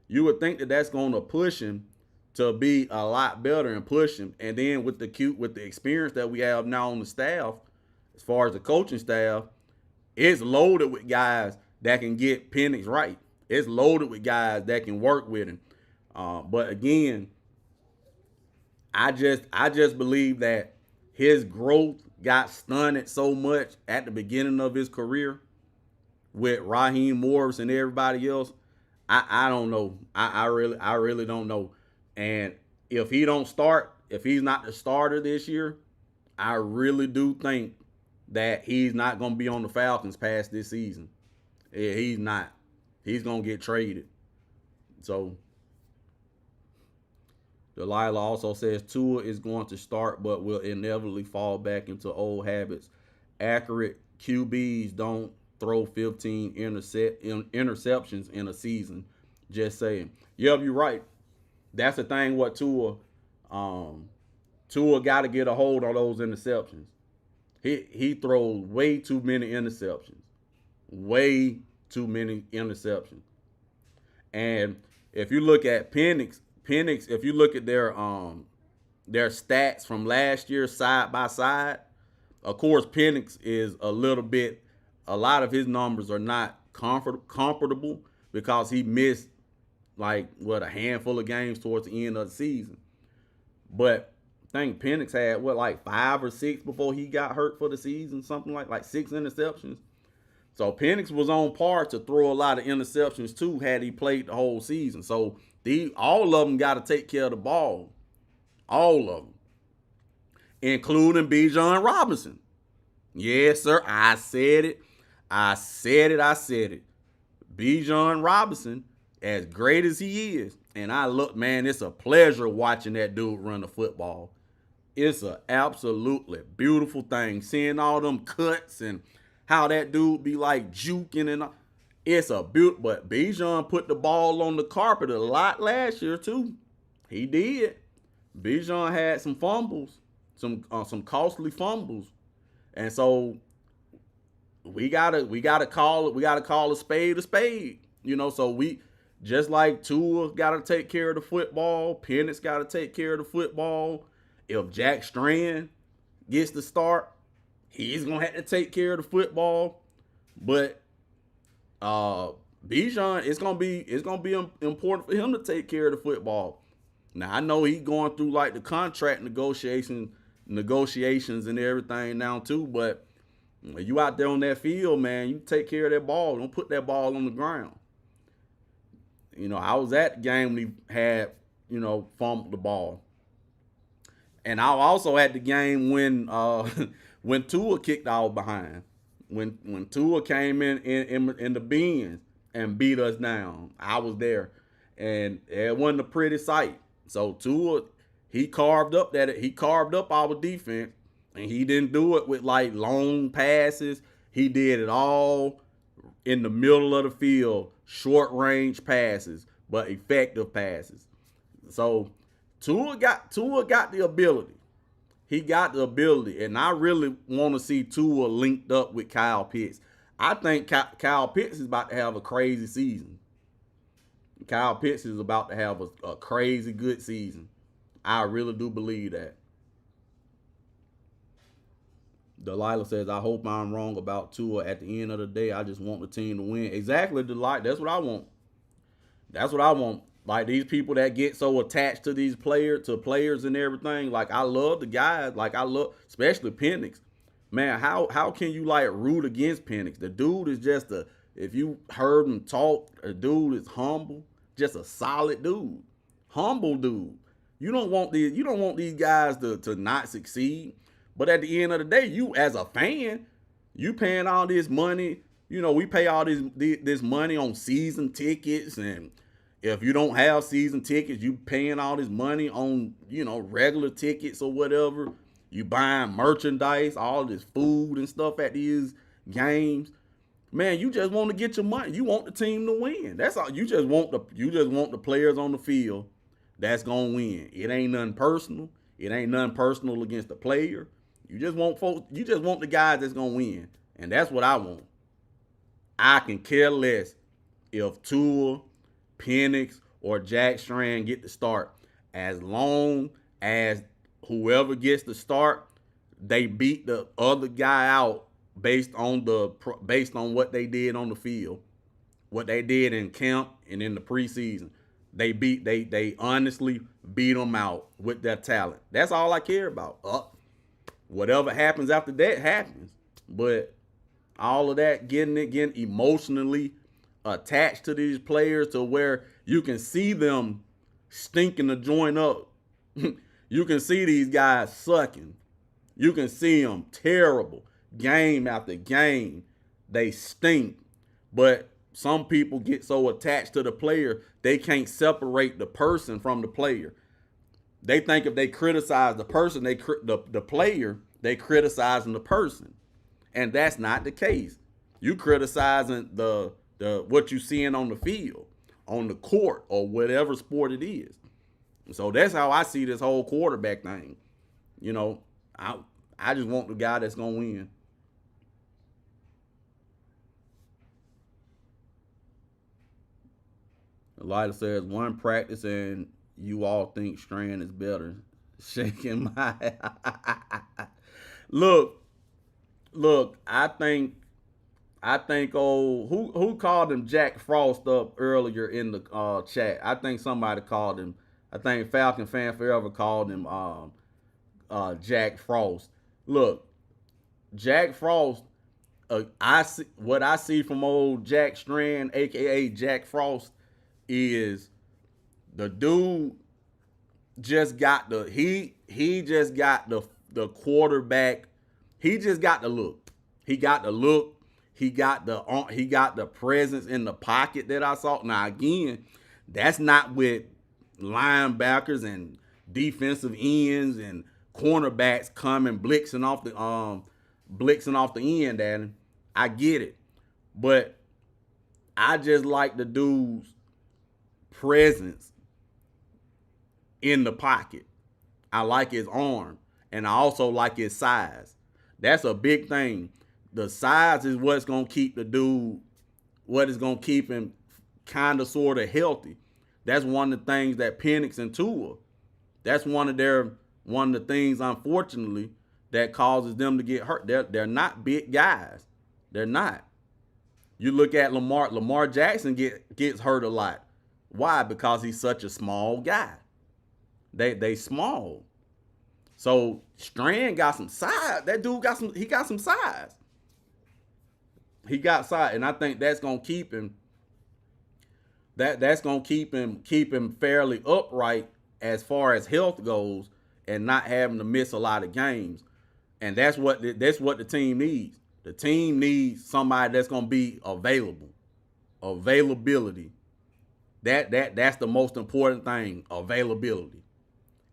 you would think that that's going to push him to be a lot better and push him. And then with the experience that we have now on the staff, as far as the coaching staff, it's loaded with guys that can get Penix right. It's loaded with guys that can work with him. But again, I just believe that his growth got stunted so much at the beginning of his career with Raheem Morris and everybody else. I don't know. I really don't know. And if he's not the starter this year, I really do think that he's not going to be on the Falcons past this season. Yeah, he's not. He's going to get traded. So Delilah also says Tua is going to start but will inevitably fall back into old habits. Accurate QBs don't throw 15 interceptions in a season. Just saying. Yep, you're right. That's the thing what Tua got to get a hold on those interceptions. He throws way too many interceptions. Way too many interceptions. And if you look at Penix, if you look at their stats from last year side by side, of course Penix is a lot of his numbers are not comfortable because he missed a handful of games towards the end of the season. But I think Penix had 5 or 6 before he got hurt for the season, something like 6 interceptions. So Penix was on par to throw a lot of interceptions too had he played the whole season. So all of them got to take care of the ball. All of them. Including Bijan Robinson. Yes, sir. I said it. Bijan Robinson, as great as he is, and it's a pleasure watching that dude run the football. It's an absolutely beautiful thing. Seeing all them cuts and how that dude be juking and all. It's a beaut, but Bijan put the ball on the carpet a lot last year too. He did. Bijan had some fumbles, some costly fumbles, and so we gotta call a spade a spade. So we just like Tua gotta take care of the football. Penix gotta take care of the football. If Jack Strand gets the start, He's gonna have to take care of the football, but Bijan, it's gonna be important for him to take care of the football. Now I know he's going through like the contract negotiations and everything now too, but when you out there on that field, man, you take care of that ball. Don't put that ball on the ground. I was at the game when he had, fumbled the ball. And I was also at the game when when Tua kicked out behind. When Tua came in the bins and beat us down. I was there. And it wasn't a pretty sight. So Tua, he carved up our defense. And he didn't do it with like long passes. He did it all in the middle of the field, short range passes, but effective passes. So Tua got the ability. He got the ability, and I really want to see Tua linked up with Kyle Pitts. I think Kyle Pitts is about to have a crazy season. Kyle Pitts is about to have a crazy good season. I really do believe that. Delilah says, I hope I'm wrong about Tua. At the end of the day, I just want the team to win. Exactly, Delilah. That's what I want. That's what I want. Like these people that get so attached to these players and everything. Like I love the guys. Like I love, especially Penix. Man, how can you like root against Penix? The dude is just if you heard him talk, the dude is humble. Just a solid dude. Humble dude. You don't want these guys to not succeed. But at the end of the day, you as a fan, you paying all this money. We pay all this money on season tickets, and if you don't have season tickets, you paying all this money on, regular tickets or whatever. You buying merchandise, all this food and stuff at these games. Man, you just want to get your money. You want the team to win. That's all. You just want the players on the field that's gonna win. It ain't nothing personal. It ain't nothing personal against the player. You just want the guys that's gonna win. And that's what I want. I can care less if Tua, Penix, or Jack Strand get the start. As long as whoever gets the start, they beat the other guy out based on what they did on the field, what they did in camp and in the preseason. They honestly beat them out with their talent. That's all I care about. Whatever happens after that happens. But all of that, getting emotionally attached to these players to where you can see them stinking the joint up. You can see these guys sucking. You can see them terrible. Game after game, they stink. But some people get so attached to the player, they can't separate the person from the player. They think if they criticize the person, the player, they criticizing the person. And that's not the case. You criticizing the what you seeing on the field, on the court, or whatever sport it is. So that's how I see this whole quarterback thing. I just want the guy that's gonna win. Elida says, one practice and you all think Strand is better. Shaking my head. Look, I think who called him Jack Frost up earlier in the chat? I think somebody called him. I think Falcon Fan Forever called him Jack Frost. Look, Jack Frost, what I see from old Jack Strand, aka Jack Frost, is the dude just got he just got the quarterback. He just got the look. He got the look. He got the presence in the pocket that I saw. Now again, that's not with linebackers and defensive ends and cornerbacks coming blitzing off the end, and I get it. But I just like the dude's presence in the pocket. I like his arm, and I also like his size. That's a big thing. The size is what's gonna keep the dude, what is gonna keep him kind of sort of healthy. That's one of the things that Penix and Tua, that's one of the things, unfortunately, that causes them to get hurt. They're not big guys. They're not. You look at Lamar. Lamar Jackson gets hurt a lot. Why? Because he's such a small guy. They small. So Strand got some size. That dude got some. He got some size. He got size, and I think that's gonna keep him. That's gonna keep him fairly upright as far as health goes, and not having to miss a lot of games. And that's what the team needs. The team needs somebody that's gonna be available. Availability. That's the most important thing. Availability.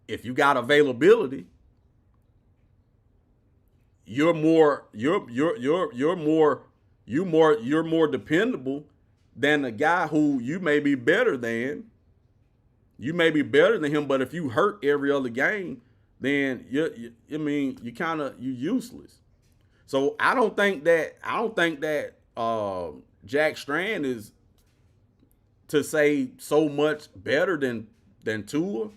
If you got availability, you're more dependable than a guy who you may be better than. You may be better than him, but if you hurt every other game, then you're useless. So I don't think that Jack Strand is, to say, so much better than Tua.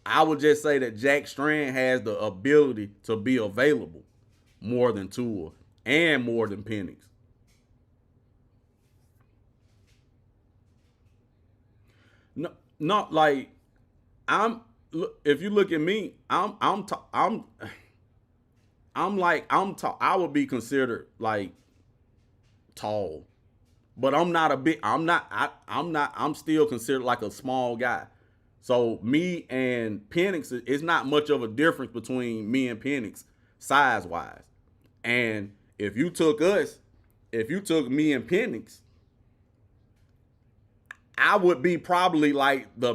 I would just say that Jack Strand has the ability to be available more than Tua and more than Penix. No, not like if you look at me, I would be considered like tall, but I'm still considered like a small guy. So me and Penix, it's not much of a difference between me and Penix size wise. And if you took me and Penix, I would be probably like the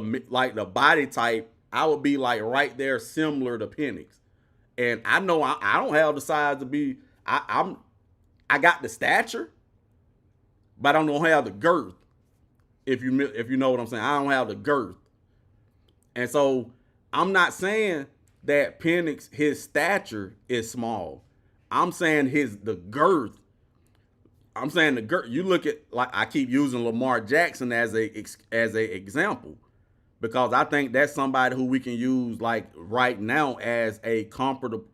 body type. I would be like right there, similar to Penix. And I know I don't have the size to be. I got the stature, but I don't have the girth. If you know what I'm saying, I don't have the girth. And so I'm not saying that Penix, his stature is small. I'm saying the girth. I'm saying the girth. You look at, like, I keep using Lamar Jackson as a example, because I think that's somebody who we can use like right now as a comfortable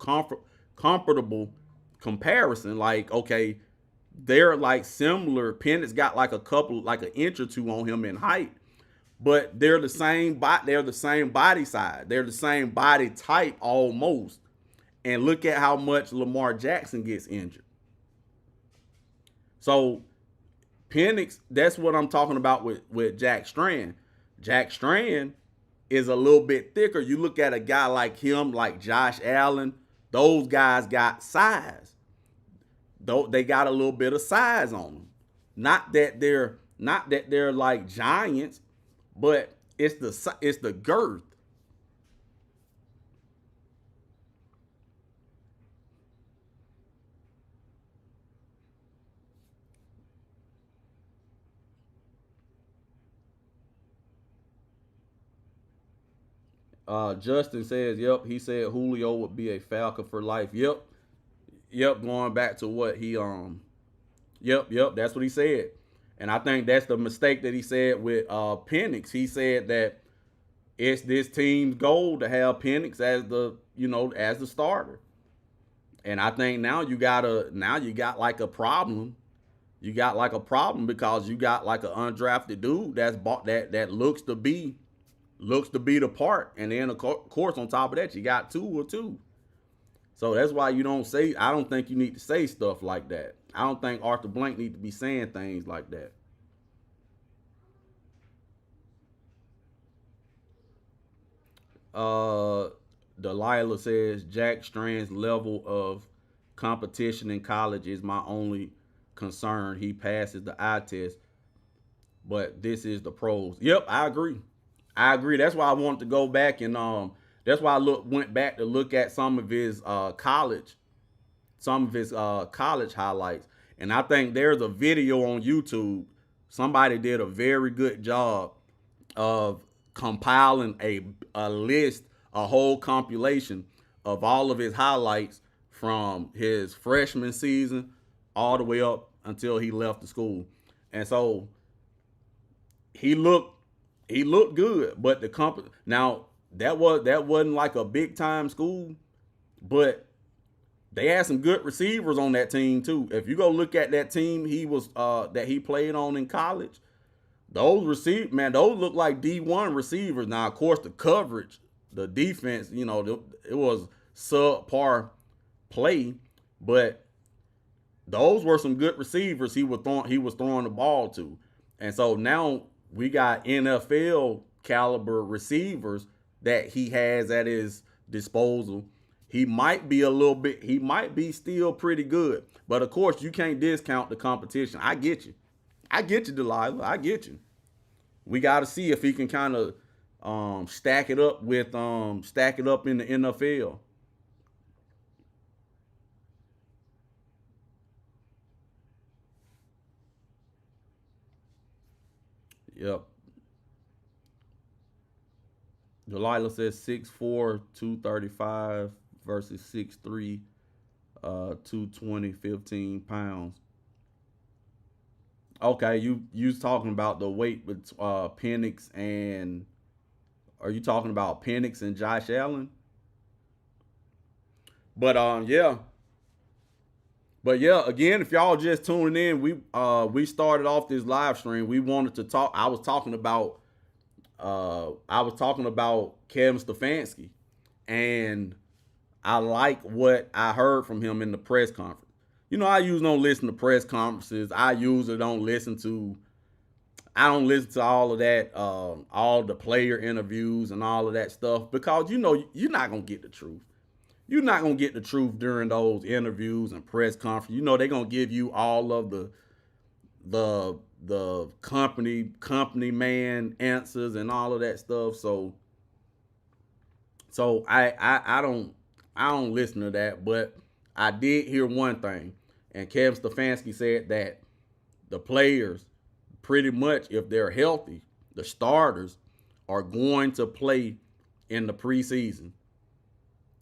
comparison. Like, okay, they're like similar. Penix got like an inch or two on him in height, but they're the same body. They're the same body size. They're the same body type almost. And look at how much Lamar Jackson gets injured. So Penix, that's what I'm talking about with Jack Strand. Jack Strand is a little bit thicker. You look at a guy like him, like Josh Allen, those guys got size. Though they got a little bit of size on them. Not that they're like giants, but it's the girth. Justin says, yep, he said Julio would be a Falcon for life. Yep, going back to what he yep, that's what he said. And I think that's the mistake that he said with Penix. He said that it's this team's goal to have Penix as the starter. And I think now you got like a problem. You got like a problem because you got like an undrafted dude that looks to be the part. And then of course on top of that you got Tua too. So that's why I don't think you need to say stuff like that. I don't think Arthur Blank need to be saying things like that. Delilah says Jack Strand's level of competition in college is my only concern. He passes the eye test, but this is the pros. Yep, I agree. That's why I wanted to go back and that's why I went back to look at some of his college highlights. And I think there's a video on YouTube. Somebody did a very good job of compiling a list, a whole compilation of all of his highlights from his freshman season all the way up until he left the school. And so he looked good, but the company now that wasn't like a big time school, but They had some good receivers on that team too. If you go look at that team that he played on in college, those receivers, man, those look like D1 receivers. Now, of course, the coverage, the defense, it was subpar play, but those were some good receivers he was throwing the ball to. And so now we got NFL caliber receivers that he has at his disposal. He might be still pretty good. But of course, you can't discount the competition. I get you. Delilah. I get you. We got to see if he can kind of stack it up in the NFL. Yep. Delilah says 6'4", 235 versus 6'3", 220, 15 pounds. Okay, you was talking about the weight with Penix and are you talking about Penix and Josh Allen? But yeah. But yeah, again, if y'all just tuning in, we started off this live stream. We wanted to talk. I was talking about Kevin Stefanski, and I like what I heard from him in the press conference. I usually don't listen to press conferences. I usually don't listen to. I don't listen to all of that, all the player interviews and all of that stuff because you're not gonna get the truth. You're not gonna get the truth during those interviews and press conferences. They're gonna give you all of the company man answers and all of that stuff. So I don't listen to that. But I did hear one thing, and Kevin Stefanski said that the players, pretty much if they're healthy, the starters are going to play in the preseason.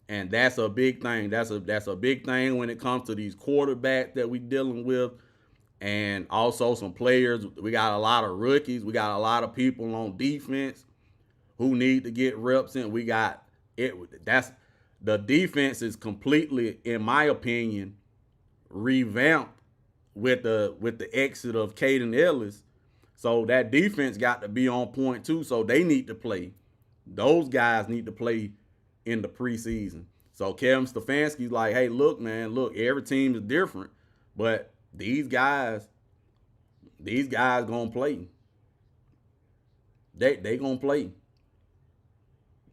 And that's a big thing. That's a big thing when it comes to these quarterbacks that we're dealing with. And also some players. We got a lot of rookies. We got a lot of people on defense who need to get reps in. We got it. The defense is completely, in my opinion, revamped with the exit of Caden Ellis. So that defense got to be on point too. So they need to play. Those guys need to play in the preseason. So Kevin Stefanski's like, hey, look, man, every team is different, but these guys gonna play. They gonna play.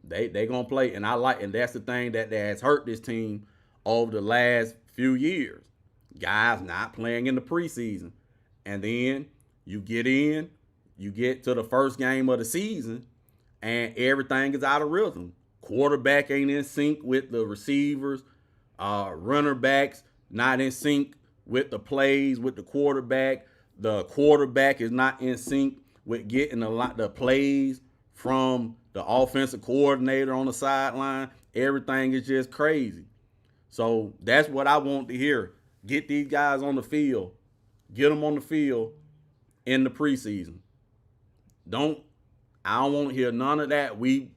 They gonna play, and that's the thing that has hurt this team over the last few years. Guys not playing in the preseason, and then you get to the first game of the season, and everything is out of rhythm. Quarterback ain't in sync with the receivers. Runner backs not in sync with the plays with the quarterback. The quarterback is not in sync with getting the plays from the offensive coordinator on the sideline. Everything is just crazy. So that's what I want to hear. Get these guys on the field. Get them on the field in the preseason. I don't want to hear none of that. We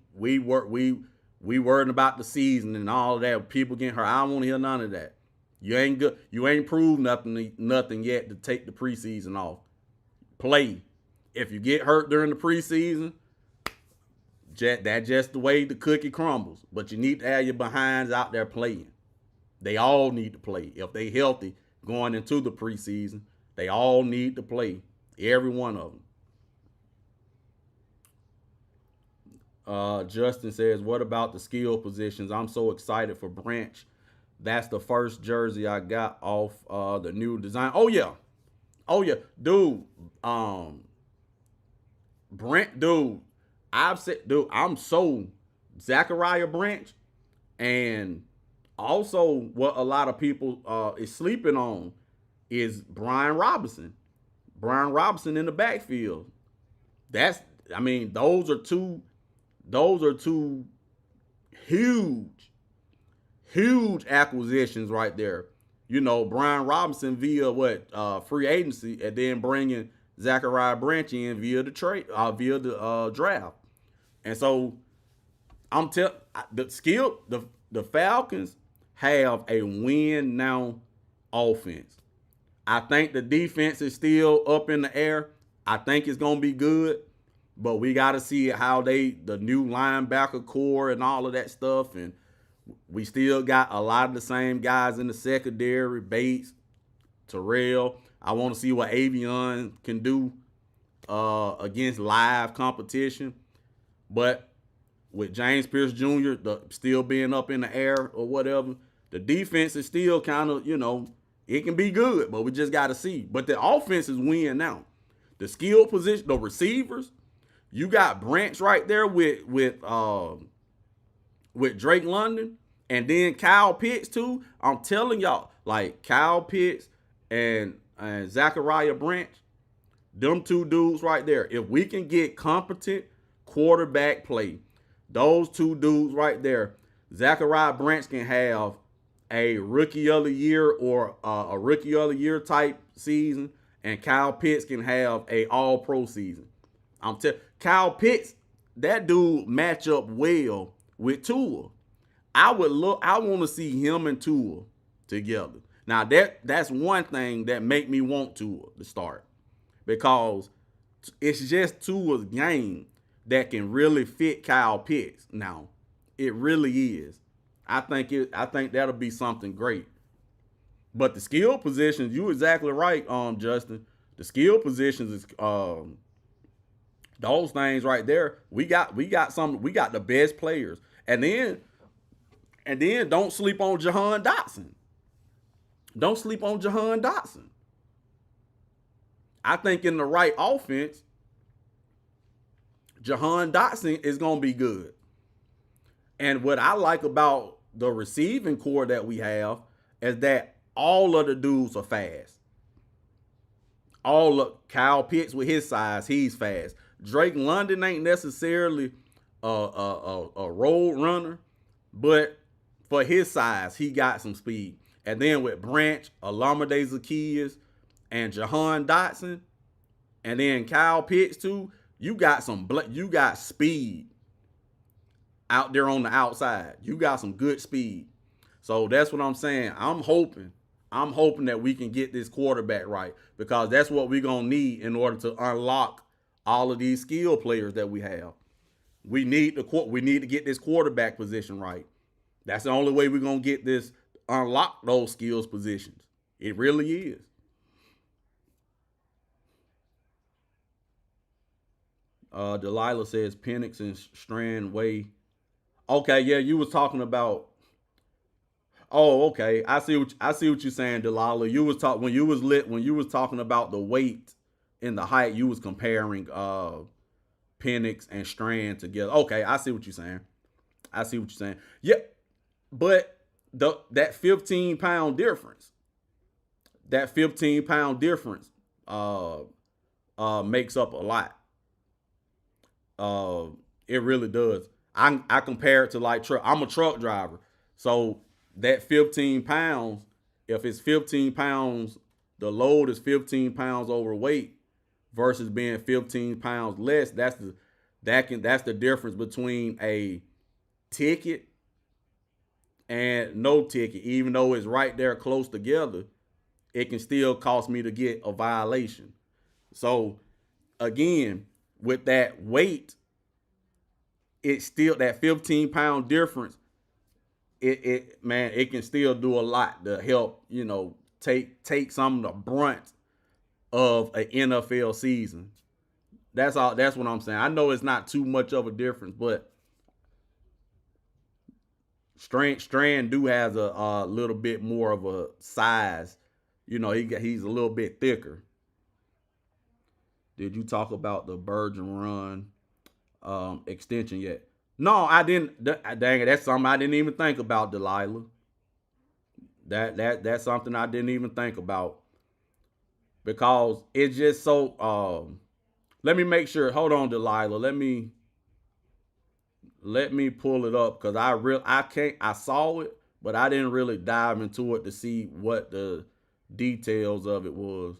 worried about the season and all of that. People getting hurt. I don't want to hear none of that. You ain't good. You ain't proved nothing yet to take the preseason off. Play. If you get hurt during the preseason, that's just the way the cookie crumbles. But you need to have your behinds out there playing. They all need to play. If they healthy going into the preseason, they all need to play. Every one of them. Justin says, what about the skill positions? I'm so excited for Branch. That's the first jersey I got off the new design. Oh, yeah. Dude. Brent, dude. I'm so Zachariah Branch. And also what a lot of people is sleeping on is Brian Robinson. Brian Robinson in the backfield. Those are two huge acquisitions right there. Brian Robinson via free agency, and then bringing Zachariah Branch in via the trade, via the draft. And so the Falcons have a win now offense. I think the defense is still up in the air. I think it's gonna be good, but we got to see how the new linebacker core and all of that stuff, and we still got a lot of the same guys in the secondary, Bates, Terrell. I want to see what Avion can do against live competition. But with James Pierce Jr. Still being up in the air or whatever, the defense is still kind of, it can be good, but we just got to see. But the offense is winning now. The skill position, the receivers, you got Branch right there with Drake London, and then Kyle Pitts too. I'm telling y'all, like Kyle Pitts and Zachariah Branch, them two dudes right there. If we can get competent quarterback play, those two dudes right there, Zachariah Branch can have a rookie of the year or a rookie of the year type season, and Kyle Pitts can have a all-pro season. Kyle Pitts, that dude match up well with Tua. I want to see him and Tua together. Now that's one thing that make me want Tua to start, because it's just Tua's game that can really fit Kyle Pitts. Now, it really is. I think that'll be something great. But the skill positions, you're exactly right, Justin. The skill positions is those things right there. We got the best players. And then don't sleep on Jahan Dotson. Don't sleep on Jahan Dotson. I think in the right offense, Jahan Dotson is going to be good. And what I like about the receiving core that we have is that all of the dudes are fast. All of Kyle Pitts with his size, he's fast. Drake London ain't necessarily a road runner, but for his size, he got some speed. And then with Branch, Olamide Zaccheaus, and Jahan Dotson, and then Kyle Pitts too, you got speed out there on the outside. You got some good speed. So that's what I'm saying. I'm hoping that we can get this quarterback right, because that's what we're going to need in order to unlock all of these skill players that we have. We need to get this quarterback position right. That's the only way we're going to get this, unlock those skills positions. It really is. Delilah says Penix and Strand way. Okay, yeah, you was talking about. Oh, okay. I see what you're saying, Delilah. You was when you was talking about the weight and the height. You was comparing Penix and Strand together. Okay, I see what you're saying. Yeah, but that 15-pound difference. That 15-pound difference makes up a lot. It really does. I compare it to like truck. I'm a truck driver, so that 15 pounds. If it's 15 pounds, the load is 15 pounds overweight versus being 15 pounds less. That's the difference between a ticket and no ticket. Even though it's right there close together, it can still cost me to get a violation. So again, with that weight, it's still that 15-pound difference. It can still do a lot to help, take some of the brunt of an NFL season. That's all. That's what I'm saying. I know it's not too much of a difference, but Strand has a little bit more of a size. He's a little bit thicker. Did you talk about the Virgin Run extension yet? No, I didn't. Dang it, that's something I didn't even think about, Delilah. That's something I didn't even think about, because it's just so. Let me make sure. Hold on, Delilah. Let me pull it up, because I saw it, but I didn't really dive into it to see what the details of it was.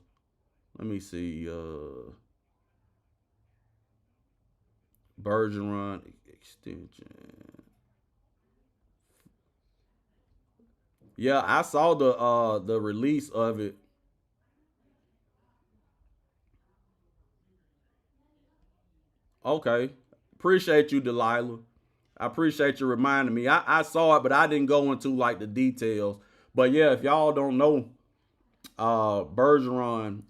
Let me see. Virgin Run extension. Yeah, I saw the release of it. Okay. Appreciate you, Delilah. I appreciate you reminding me. I saw it, but I didn't go into like the details. But yeah, if y'all don't know, Bergeron,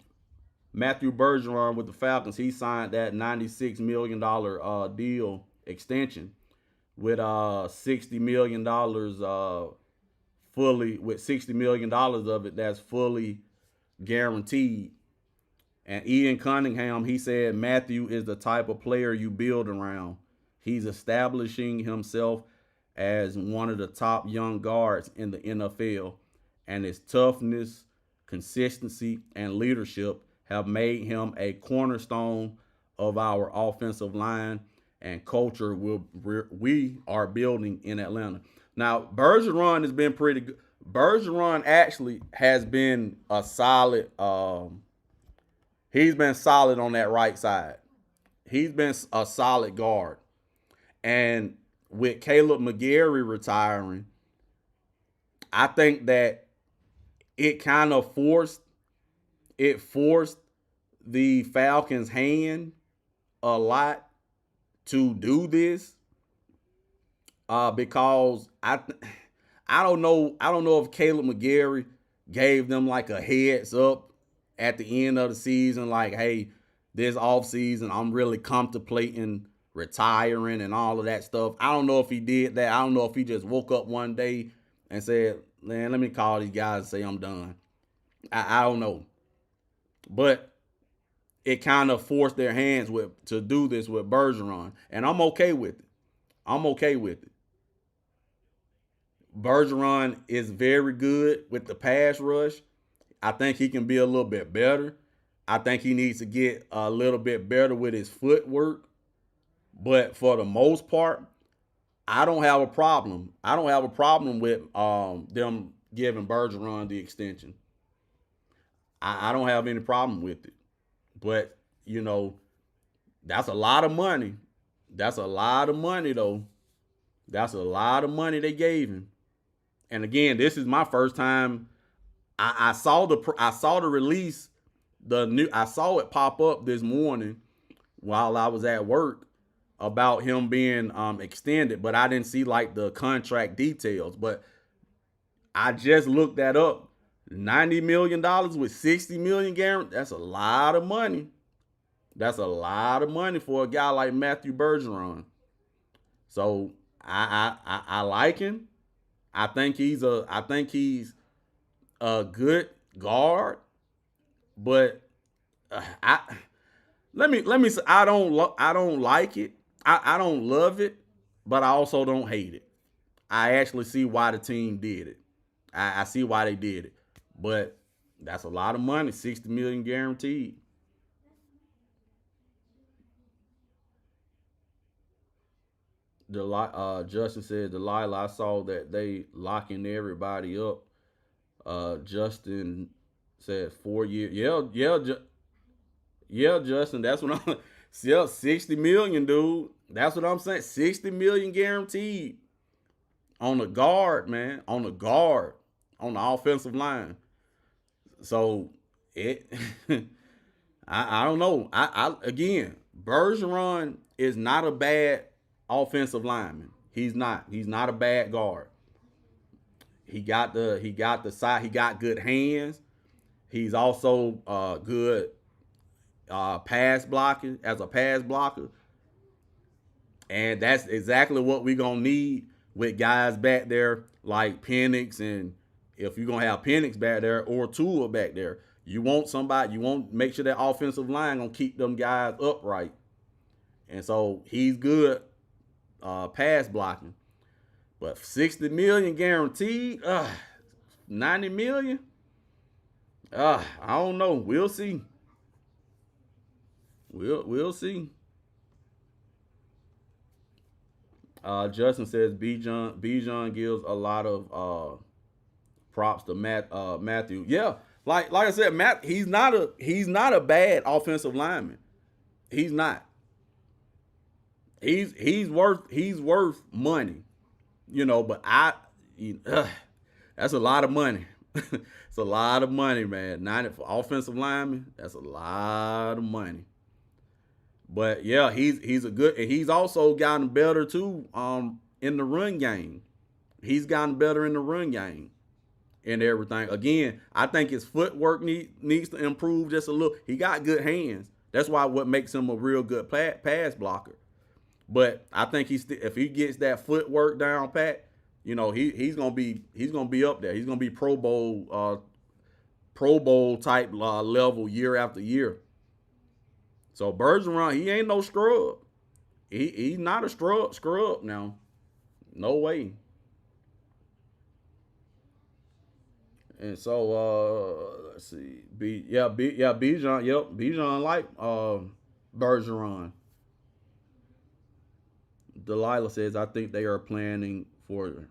Matthew Bergeron with the Falcons, he signed that $96 million deal extension with $60 million fully, with $60 million of it that's fully guaranteed. And Ian Cunningham, he said Matthew is the type of player you build around. He's establishing himself as one of the top young guards in the NFL, and his toughness, consistency, and leadership have made him a cornerstone of our offensive line and culture we are building in Atlanta. Now, Bergeron has been pretty good. Bergeron actually has been a solid. He's been solid on that right side. He's been a solid guard. And with Caleb McGarry retiring, I think that it kind of forced the Falcons' hand a lot to do this because I don't know if Caleb McGarry gave them like a heads up at the end of the season, like, hey, this offseason I'm really contemplating retiring and all of that stuff. I don't know if he did that. I don't know if he just woke up one day and said, man, let me call these guys and say I'm done. I don't know. But it kind of forced their hands to do this with Bergeron. And I'm okay with it. I'm okay with it. Bergeron is very good with the pass rush. I think he can be a little bit better. I think he needs to get a little bit better with his footwork. But for the most part, I don't have a problem. I don't have a problem with them giving Bergeron the extension. I don't have any problem with it. But, that's a lot of money. That's a lot of money, though. That's a lot of money they gave him. And again, this is my first time. I saw the release. I saw it pop up this morning while I was at work about him being extended, but I didn't see like the contract details. But I just looked that up. $90 million with $60 million guaranteed. That's a lot of money. That's a lot of money for a guy like Matthew Bergeron. So I like him. I think he's a good guard, but I let me say I don't like it. I don't love it, but I also don't hate it. I actually see why the team did it. I see why they did it, but that's a lot of money. $60 million guaranteed. Justin said, Delilah, I saw that they locking everybody up. Justin said 4 years. Yeah, Justin. That's what I'm. Yeah, 60 million, dude. That's what I'm saying. 60 million guaranteed on the guard, man. On the guard, on the offensive line. So it. I don't know. Again, Bergeron is not a bad offensive lineman. He's not. He's not a bad guard. He got the side. He got good hands. He's also good pass blocking as a pass blocker, and that's exactly what we're gonna need with guys back there like Penix, and if you're gonna have Penix back there or Tua back there, you want somebody. You want make sure that offensive line gonna keep them guys upright, and so he's good pass blocking. But 60 million guaranteed, 90 million. I don't know. We'll see. We'll see. Justin says Bijan gives a lot of props to Matthew. Yeah, like I said, he's not a bad offensive lineman. He's not. He's worth money. But That's a lot of money. It's a lot of money, man. 90 for offensive lineman. That's a lot of money. But yeah, he's a good, and he's also gotten better too. In the run game, he's gotten better in the run game and everything. Again, I think his footwork needs to improve just a little. He got good hands. That's why what makes him a real good pass blocker. But I think if he gets that footwork down pat, you know, he's gonna be up there. He's gonna be Pro Bowl type level year after year. So Bergeron, he ain't no scrub. He's not a scrub now. No way. And so let's see. Bijan, yep, Bijan like Bergeron. Delilah says, I think they are planning for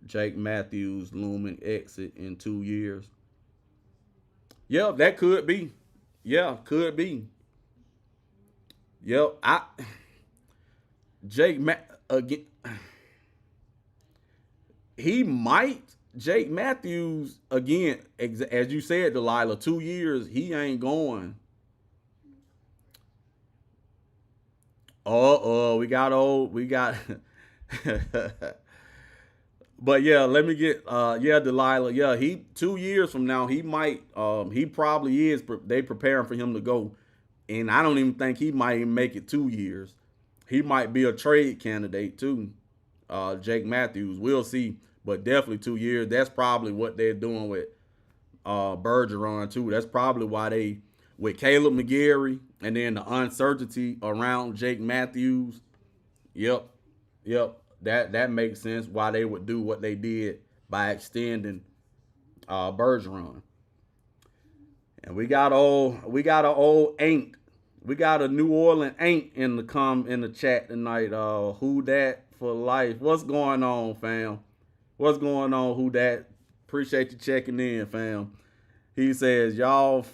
Jake Matthews looming exit in 2 years. Yeah, that could be. Yeah, could be. Yep, again. He might. Jake Matthews again, as you said, Delilah. 2 years, he ain't going. We got. But yeah, let me get. Delilah. Yeah, he 2 years from now, he might. He probably is. They preparing for him to go, and I don't even think he might even make it 2 years. He might be a trade candidate too. Jake Matthews. We'll see, but definitely 2 years. That's probably what they're doing with Bergeron too. That's probably why they with Caleb McGarry and then the uncertainty around Jake Matthews. Yep. That makes sense why they would do what they did by extending Bergeron. And we got an old ain't. We got a New Orleans ain't in the chat tonight. Who that for life? What's going on, fam? What's going on? Who that? Appreciate you checking in, fam. He says, y'all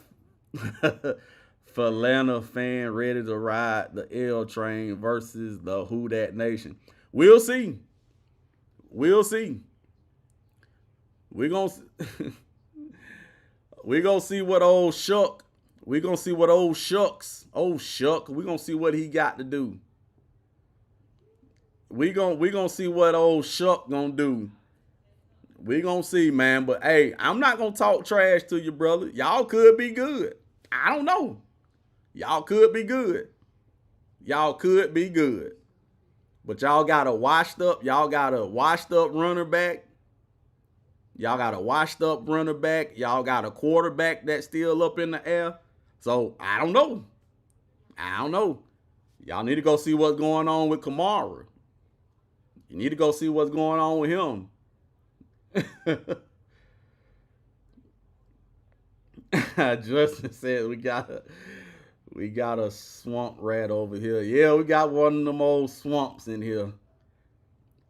for Atlanta fan ready to ride the L train versus the Who Dat Nation. We'll see. We're gonna see what old Shuck. We're gonna see what old Shucks. Old Shuck. We're gonna see what he got to do. We gonna see what old Shuck gonna do. We gonna see, man. But hey, I'm not gonna talk trash to you, brother. Y'all could be good. I don't know. Y'all could be good. But y'all got a washed up runner back. Y'all got a quarterback that's still up in the air. So I don't know. Y'all need to go see what's going on with Kamara. You need to go see what's going on with him. Justin said we got a swamp rat over here. Yeah, we got one of them old swamps in here.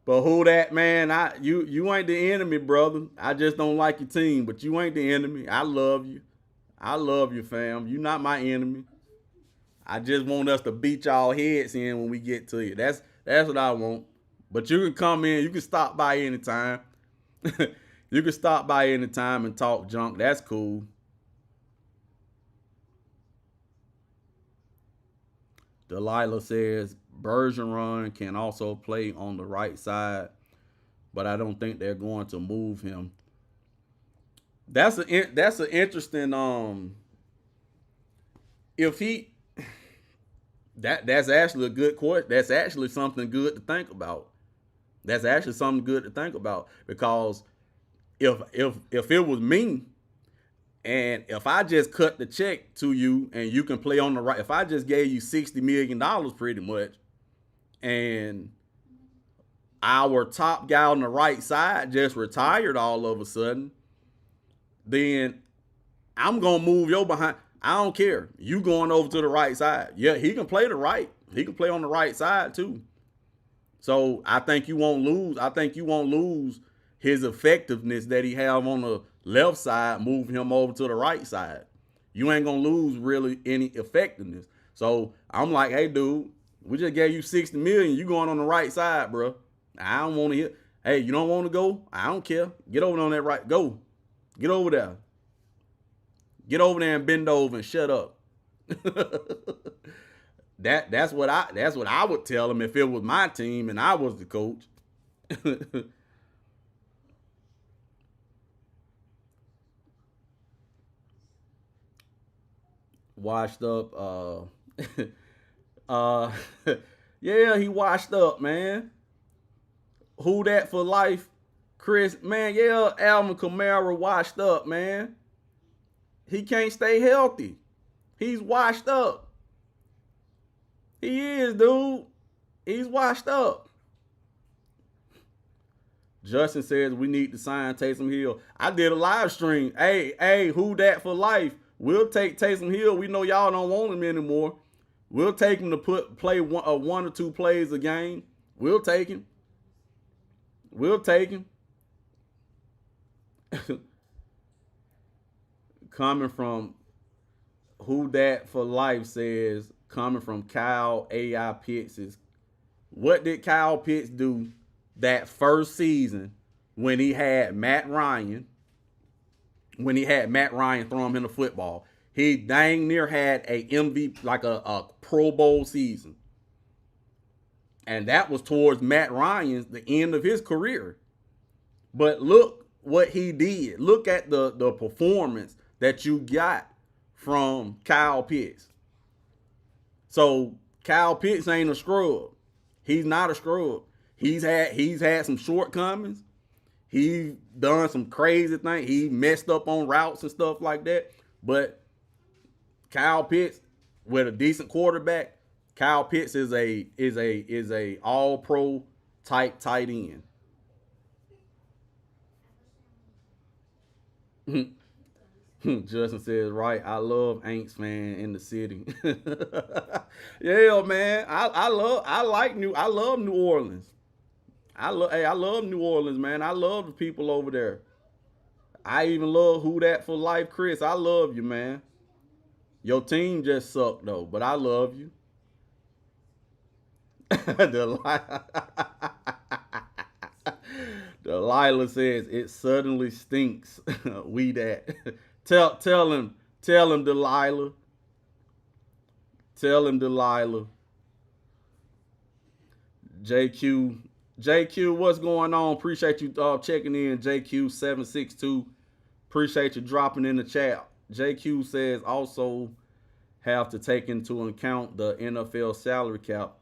But who that, man? You ain't the enemy, brother. I just don't like your team, but you ain't the enemy. I love you. Fam. You not my enemy. I just want us to beat y'all heads in when we get to you. That's what I want. But you can come in. You can stop by anytime. You can stop by anytime and talk junk. That's cool. Delilah says Bergeron can also play on the right side, but I don't think they're going to move him. That's an interesting if he that's actually a good question. That's actually something good to think about. Because if it was me, and if I just cut the check to you and you can play on the right, if I just gave you $60 million pretty much, and our top guy on the right side just retired all of a sudden, then I'm going to move your behind. I don't care. You going over to the right side. Yeah, he can play the right. He can play on the right side too. So I think you won't lose his effectiveness that he have on the left side, moving him over to the right side. You ain't going to lose really any effectiveness. So I'm like, hey, dude, we just gave you $60 million. You going on the right side, bro. I don't want to hear. Hey, you don't want to go? I don't care. Get over on that right. Go. Get over there. Get over there and bend over and shut up. That's what I would tell him if it was my team and I was the coach. Washed up. Uh, yeah, he washed up, man. Who that for life? Chris, man, yeah, Alvin Kamara washed up, man. He can't stay healthy. He's washed up. He is, dude. He's washed up. Justin says we need to sign Taysom Hill. I did a live stream. Hey, who that for life? We'll take Taysom Hill. We know y'all don't want him anymore. We'll take him to play one or two plays a game. We'll take him. We'll take him. Coming from who that for life says, coming from Kyle A.I. Pitts is, what did Kyle Pitts do that first season when he had Matt Ryan throwing him the football? He dang near had a MVP, like a Pro Bowl season. And that was towards Matt Ryan's, the end of his career. But look what he did. Look at the performance that you got from Kyle Pitts. So Kyle Pitts ain't a scrub. He's not a scrub. He's had some shortcomings. He's done some crazy things. He messed up on routes and stuff like that. But Kyle Pitts, with a decent quarterback, Kyle Pitts is a all pro type tight end. Justin says, right, I love Aints fan in the city. Yeah, man. I love New Orleans. I love New Orleans, man. I love the people over there. I even love who that for life, Chris. I love you, man. Your team just sucked though, but I love you. Delilah says it suddenly stinks. We that. Tell him, Delilah. Tell him, Delilah. JQ, what's going on? Appreciate you checking in, JQ762. Appreciate you dropping in the chat. JQ says also have to take into account the NFL salary cap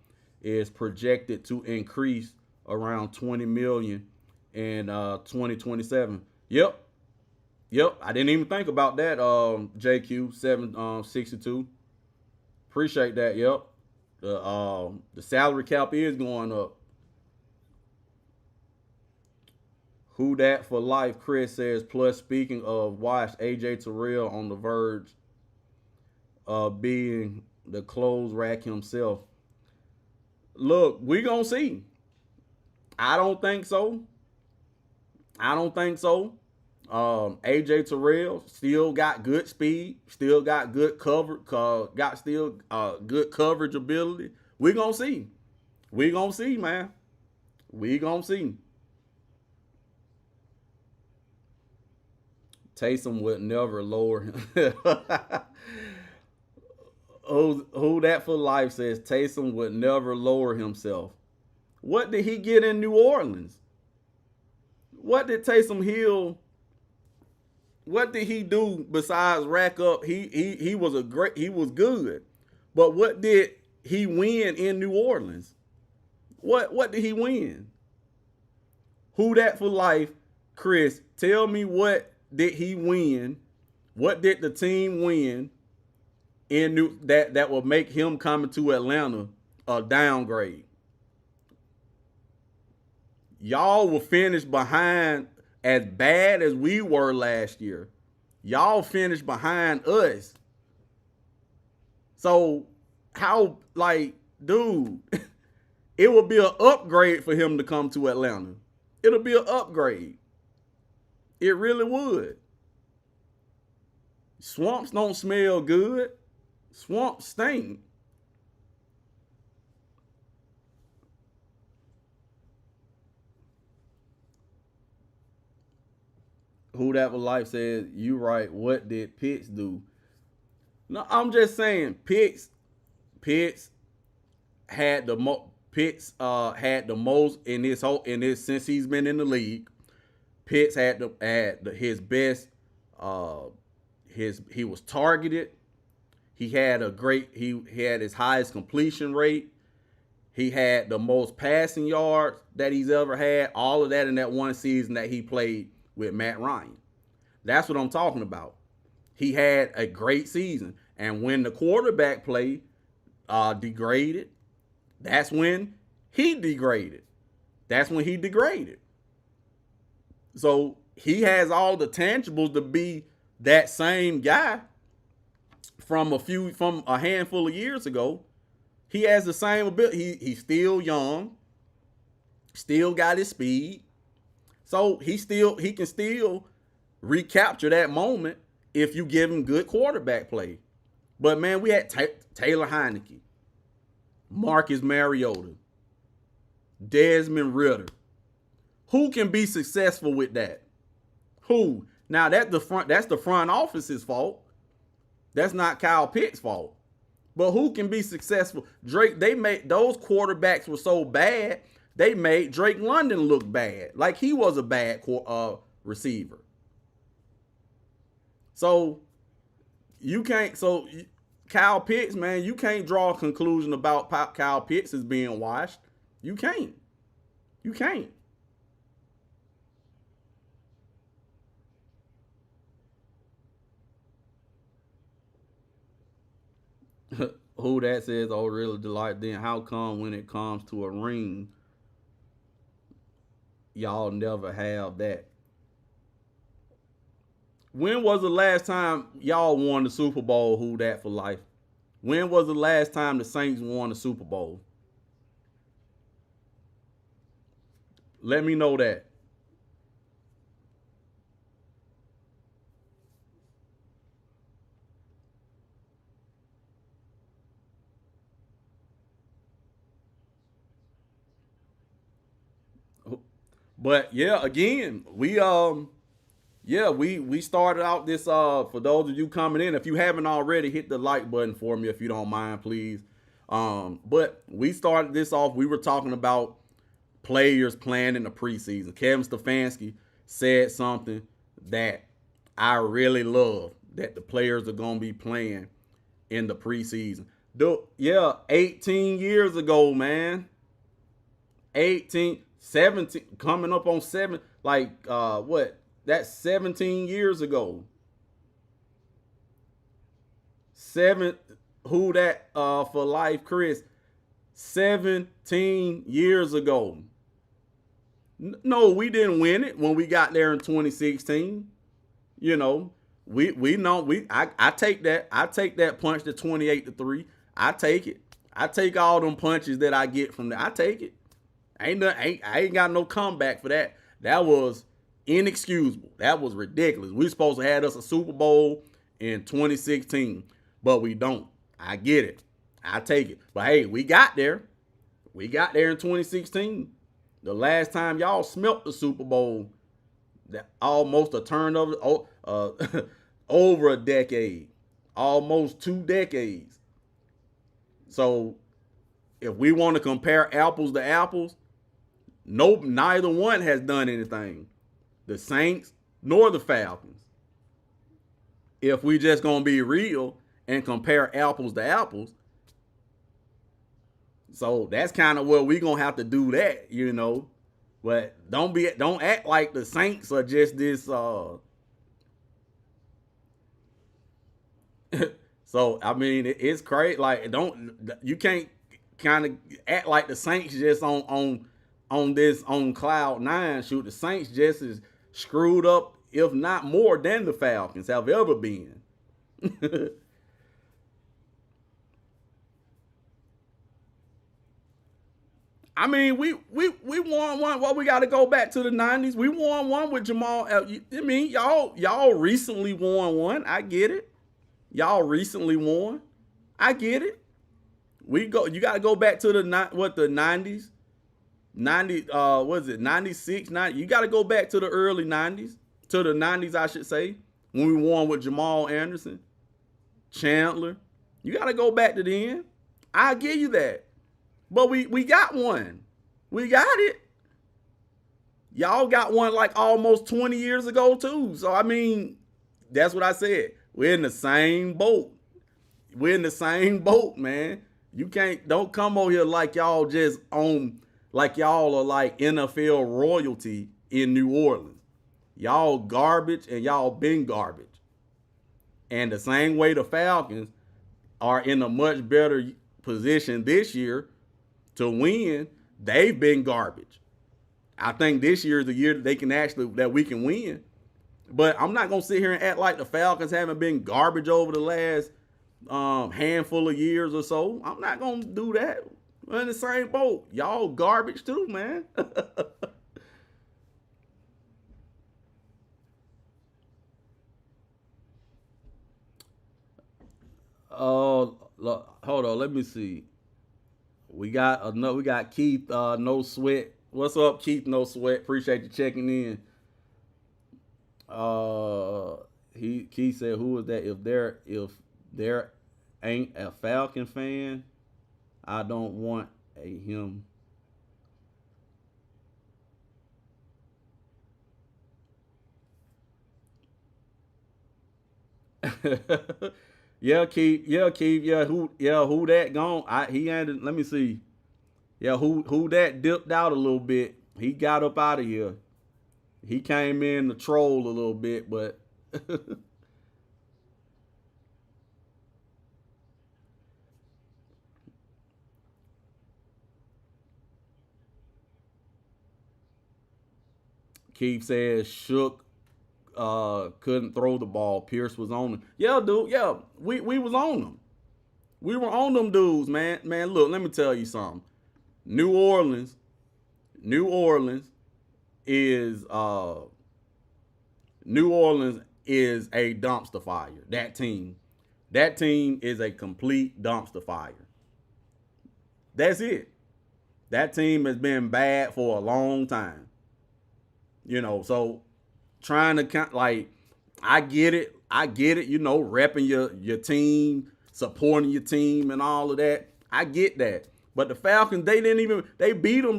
is projected to increase around 20 million in 2027. Yep. I didn't even think about that. JQ762. Appreciate that. Yep. The salary cap is going up. Who that for life? Chris says. Plus, speaking of, watch AJ Terrell on the verge of being the clothes rack himself. Look, we gonna see. I don't think so. AJ Terrell still got good speed, still got good cover, good coverage ability. We gonna see. Man. We gonna see. Taysom would never lower him. Who that for life says Taysom would never lower himself. What did he get in New Orleans? What did Taysom Hill? What did he do besides rack up? He was good, but what did he win in New Orleans? What did he win? Who that for life, Chris? Tell me, what did he win? What did the team win in that will make him coming to Atlanta a downgrade? Y'all will finish behind as bad as we were last year. Y'all finished behind us. So how, dude, it would be an upgrade for him to come to Atlanta. It'll be an upgrade. It really would. Swamps don't smell good. Swamps stink. Who That Was Life says, you right. What did Pitts do? No, I'm just saying Pitts had the had the most in this since he's been in the league. Pitts had his best. He was targeted. He had he had his highest completion rate. He had the most passing yards that he's ever had. All of that in that one season that he played with Matt Ryan. That's what I'm talking about. He had a great season. And when the quarterback play degraded, that's when he degraded. That's when he degraded. So he has all the tangibles to be that same guy from a handful of years ago. He has the same ability. He's still young, still got his speed. So he can still recapture that moment if you give him good quarterback play. But man, we had Taylor Heineke, Marcus Mariota, Desmond Ridder. Who can be successful with that? Who? Now that's the front office's fault. That's not Kyle Pitts' fault. But who can be successful? Drake, those quarterbacks were so bad, they made Drake London look bad. Like he was a bad receiver. So Kyle Pitts, man, you can't draw a conclusion about Kyle Pitts as being washed. You can't. You can't. Who That says, oh, really delight. Then how come when it comes to a ring, y'all never have that? When was the last time y'all won the Super Bowl? Who That for life? When was the last time the Saints won the Super Bowl? Let me know that. But yeah, again, we started out this for those of you coming in. If you haven't already, hit the like button for me if you don't mind, please. But we started this off. We were talking about players playing in the preseason. Kevin Stefanski said something that I really love, that the players are gonna be playing in the preseason. 18 years ago, man. 17, coming up on 7, what? That's 17 years ago. Who That for life, Chris? 17 years ago. No, we didn't win it when we got there in 2016. You know, we know I take that. I take that punch to 28-3. I take it. I take all them punches that I get from that. I take it. I ain't got no comeback for that. That was inexcusable. That was ridiculous. We supposed to have us a Super Bowl in 2016, but we don't. I get it. I take it. But hey, we got there. We got there in 2016. The last time y'all smelt the Super Bowl, that almost a turn of over a decade, almost 2 decades. So if we want to compare apples to apples, nope, neither one has done anything. The Saints nor the Falcons. If we just gonna be real and compare apples to apples, so that's kind of where we gonna have to do that, you know. But don't act like the Saints are just this. So I mean, it's crazy. Like you can't kind of act like the Saints just on cloud 9. Shoot, the Saints just as screwed up, if not more, than the Falcons have ever been. I mean, we won one. Well, we got to go back to the 90s. We won one with Jamal. I mean, y'all recently won one. I get it. Y'all recently won. I get it. You got to go back to the 90s. 90 was it 96, 90? You got to go back to the early 90s to the 90s, I should say, when we won with Jamal Anderson, Chandler. You got to go back to the end. I give you that. But we got one. We got it. Y'all got one like almost 20 years ago too. So, I mean, that's what I said. We're in the same boat. We're in the same boat, man. Don't come over here like y'all just like y'all are like NFL royalty in New Orleans. Y'all garbage and y'all been garbage. And the same way the Falcons are in a much better position this year to win, they've been garbage. I think this year is the year that we can win. But I'm not gonna sit here and act like the Falcons haven't been garbage over the last handful of years or so. I'm not gonna do that. We're in the same boat. Y'all garbage too, man. Hold on, let me see. We got Keith No Sweat. What's up, Keith No Sweat? Appreciate you checking in. Keith said, who is that? If there ain't a Falcon fan, I don't want him. Yeah, Keith. Yeah, who that gone? He ended. Let me see. Yeah, who that dipped out a little bit. He got up out of here. He came in to troll a little bit, but Keith says Shook couldn't throw the ball. Pierce was on him. Yeah, dude. Yeah, we was on them. We were on them dudes, man. Man, look, let me tell you something. New Orleans is New Orleans is a dumpster fire. That team is a complete dumpster fire. That's it. That team has been bad for a long time. So trying to count, like, I get it, repping your team, supporting your team and all of that. I get that. But the Falcons, they beat them.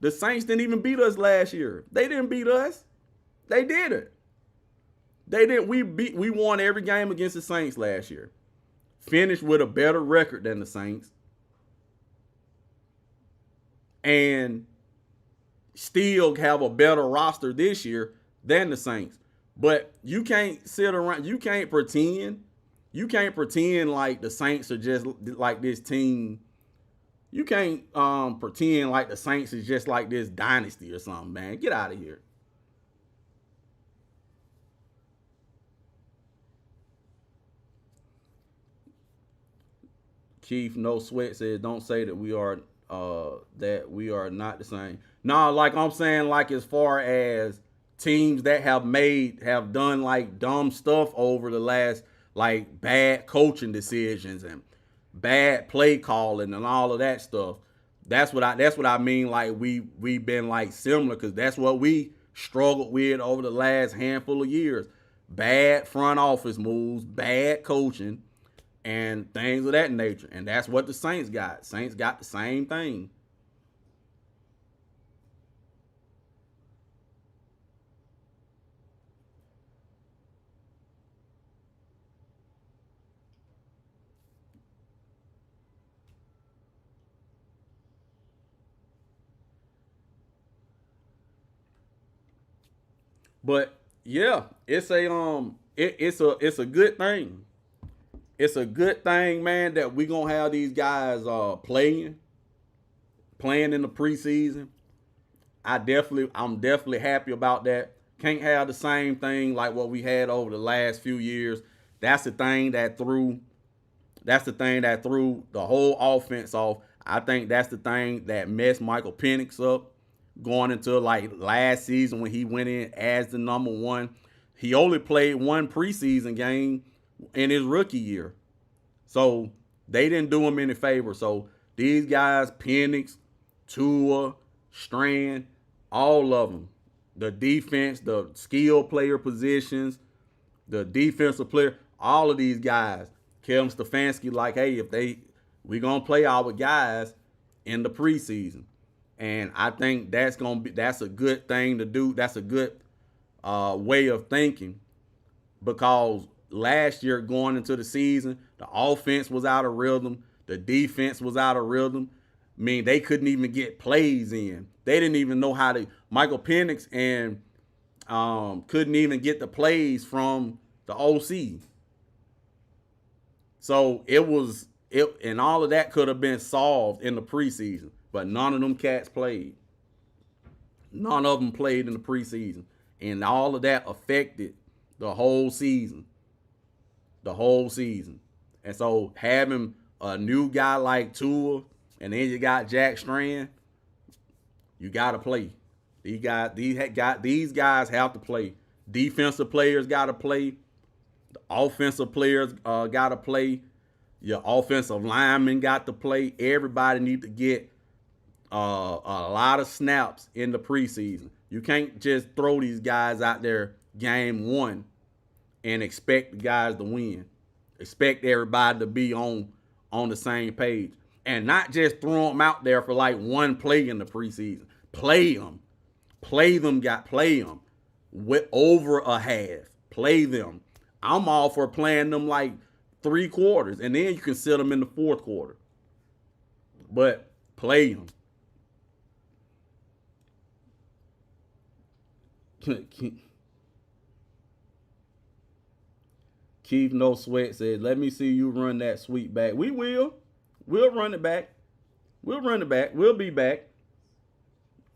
The Saints didn't even beat us last year. They didn't beat us. They did it. They didn't. We won every game against the Saints last year. Finished with a better record than the Saints. And still have a better roster this year than the Saints. But you can't sit around. You can't pretend like the Saints are just like this team. You can't pretend like the Saints is just like this dynasty or something, man. Get out of here. Keith No Sweat says, don't say that we are not the same. No, like I'm saying, like as far as teams that have done like dumb stuff over the last, like bad coaching decisions and bad play calling and all of that stuff. That's what I mean. Like we've been like similar, because that's what we struggled with over the last handful of years. Bad front office moves, bad coaching, and things of that nature. And that's what the Saints got. Saints got the same thing. But yeah, it's a good thing. It's a good thing, man, that we gonna have these guys playing in the preseason. I'm definitely happy about that. Can't have the same thing like what we had over the last few years. That's the thing that threw the whole offense off. I think that's the thing that messed Michael Penix up going into like last season when he went in as the number one. He only played one preseason game in his rookie year. So they didn't do him any favor. So these guys, Penix, Tua, Strand, all of them, the defense, the skill player positions, the defensive player, all of these guys. Kevin Stefanski like, hey, we gonna play our guys in the preseason, and I think that's a good thing to do. That's a good way of thinking, because last year going into the season, the offense was out of rhythm, the defense was out of rhythm. I mean, they couldn't even get plays in. They didn't even know how to. Michael Penix and couldn't even get the plays from the OC. So and all of that could have been solved in the preseason, but none of them cats played. None of them played in the preseason, and all of that affected the whole season. The whole season. And so having a new guy like Tua, and then you got Jack Strand, you got to play. These guys have to play. Defensive players got to play. The offensive players got to play. Your offensive linemen got to play. Everybody need to get a lot of snaps in the preseason. You can't just throw these guys out there game one and expect the guys to win. Expect everybody to be on the same page. And not just throw them out there for like one play in the preseason. Play them. Play them with over a half. Play them. I'm all for playing them like 3 quarters, and then you can sit them in the 4th quarter. But play them. Keith No Sweat says, let me see you run that sweep back. We will. We'll run it back. We'll run it back. We'll be back.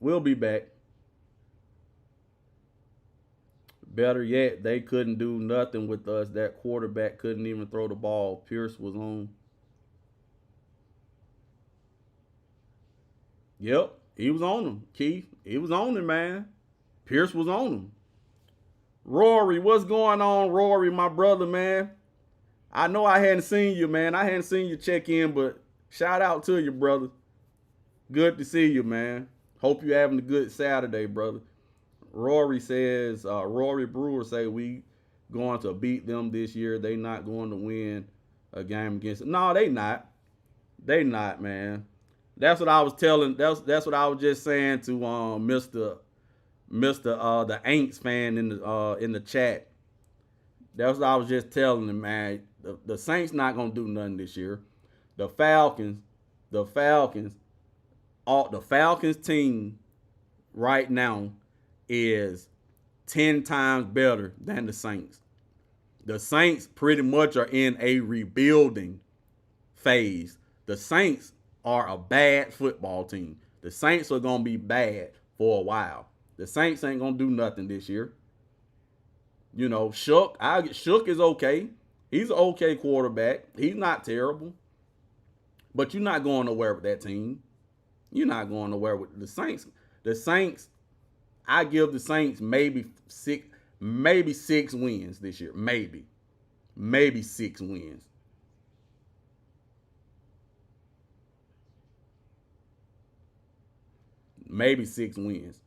We'll be back. Better yet, they couldn't do nothing with us. That quarterback couldn't even throw the ball. Pierce was on. Yep, he was on him, Keith. He was on him, man. Pierce was on him. Rory, what's going on, Rory, my brother, man? I know I hadn't seen you, man. I hadn't seen you check in, but shout out to you, brother. Good to see you, man. Hope you're having a good Saturday, brother. Rory says, Rory Brewer say we going to beat them this year. They not going to win a game against them. No, they not. They not, man. That's what I was telling. That's what I was just saying to Mr. The Aints fan in the chat. That's what I was just telling him, man. The Saints not gonna do nothing this year. The Falcons team right now is 10 times better than the Saints. The Saints pretty much are in a rebuilding phase. The Saints are a bad football team. The Saints are gonna be bad for a while. The Saints ain't gonna do nothing this year. You know, Shook is okay. He's an okay quarterback. He's not terrible. But you're not going nowhere with that team. You're not going nowhere with the Saints. The Saints, I give the Saints maybe 6 wins this year. Maybe 6 wins. Maybe 6 wins.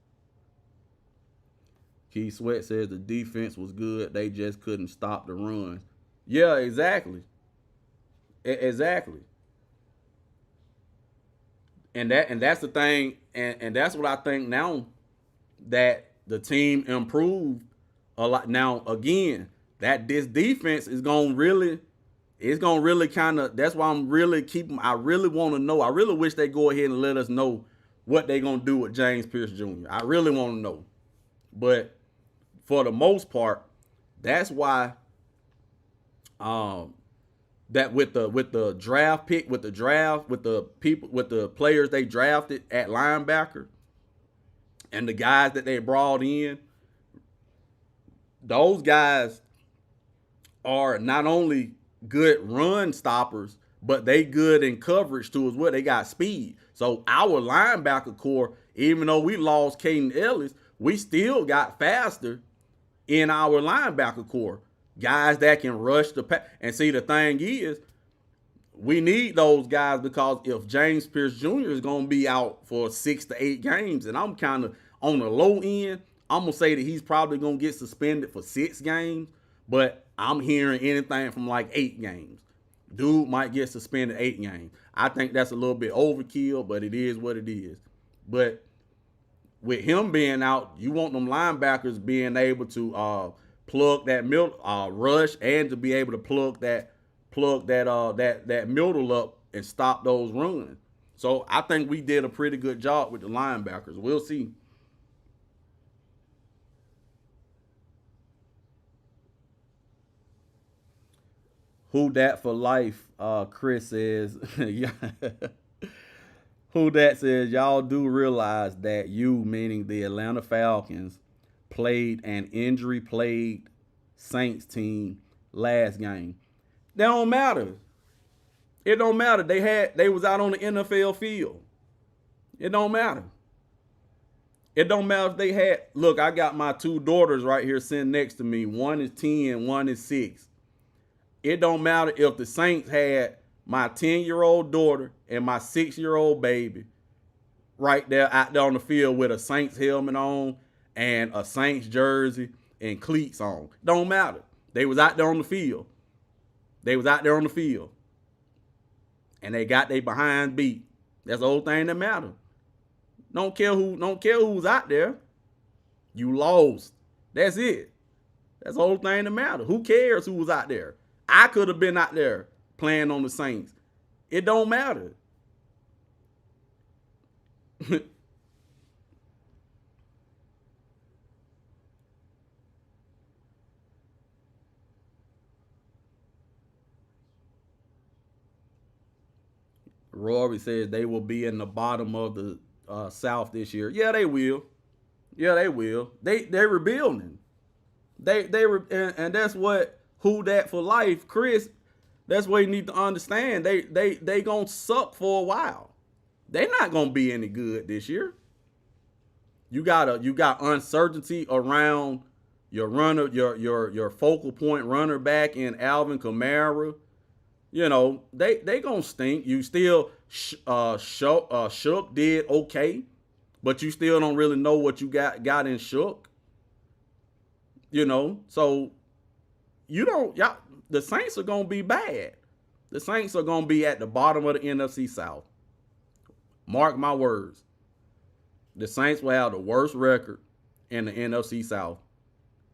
Keith Sweat says the defense was good. They just couldn't stop the runs. Yeah, exactly. Exactly. And that's the thing, and that's what I think now, that the team improved a lot. Now again, that this defense is gonna really kind of. That's why I'm really keeping. I really want to know. I really wish they go ahead and let us know what they're gonna do with James Pierce Jr. I really want to know, but for the most part, that's why. That with the draft pick, with the players they drafted at linebacker, and the guys that they brought in, those guys are not only good run stoppers, but they good in coverage too as well. They got speed. So our linebacker core, even though we lost Caden Ellis, we still got faster in our linebacker core. Guys that can rush the pass. And see, the thing is, we need those guys, because if James Pierce Jr. is going to be out for 6 to 8 games, and I'm kind of on the low end, I'm gonna say that he's probably gonna get suspended for 6 games, but I'm hearing anything from like 8 games. Dude might get suspended 8 games. I think that's a little bit overkill, but it is what it is. But with him being out, you want them linebackers being able to plug that rush and to be able to plug that middle up and stop those runs. So I think we did a pretty good job with the linebackers. We'll see. Who dat for life? Chris says, yeah. Who dat says, y'all do realize that you, meaning the Atlanta Falcons, played an injury-plagued Saints team last game. That don't matter. It don't matter. They was out on the NFL field. It don't matter. It don't matter if they had. Look, I got my 2 daughters right here sitting next to me. One is 10, one is 6. It don't matter if the Saints had my 10-year-old daughter and my 6-year-old baby right there out there on the field with a Saints helmet on and a Saints jersey and cleats on. Don't matter. They was out there on the field. They was out there on the field. And they got their behind beat. That's the whole thing that matters. Don't care who's out there. You lost. That's it. That's the whole thing that matters. Who cares who was out there? I could have been out there playing on the Saints. It don't matter. Rory says they will be in the bottom of the South this year. Yeah, they will. Yeah, they will. They're rebuilding. And that's what who dat for life, Chris. That's what you need to understand. They gonna suck for a while. They're not gonna be any good this year. You got uncertainty around your runner, your focal point runner back in Alvin Kamara. You know, they gonna stink. You still Shook did okay, but you still don't really know what you got in Shook. You know, so the Saints are gonna be bad. The Saints are gonna be at the bottom of the NFC South. Mark my words. The Saints will have the worst record in the NFC South.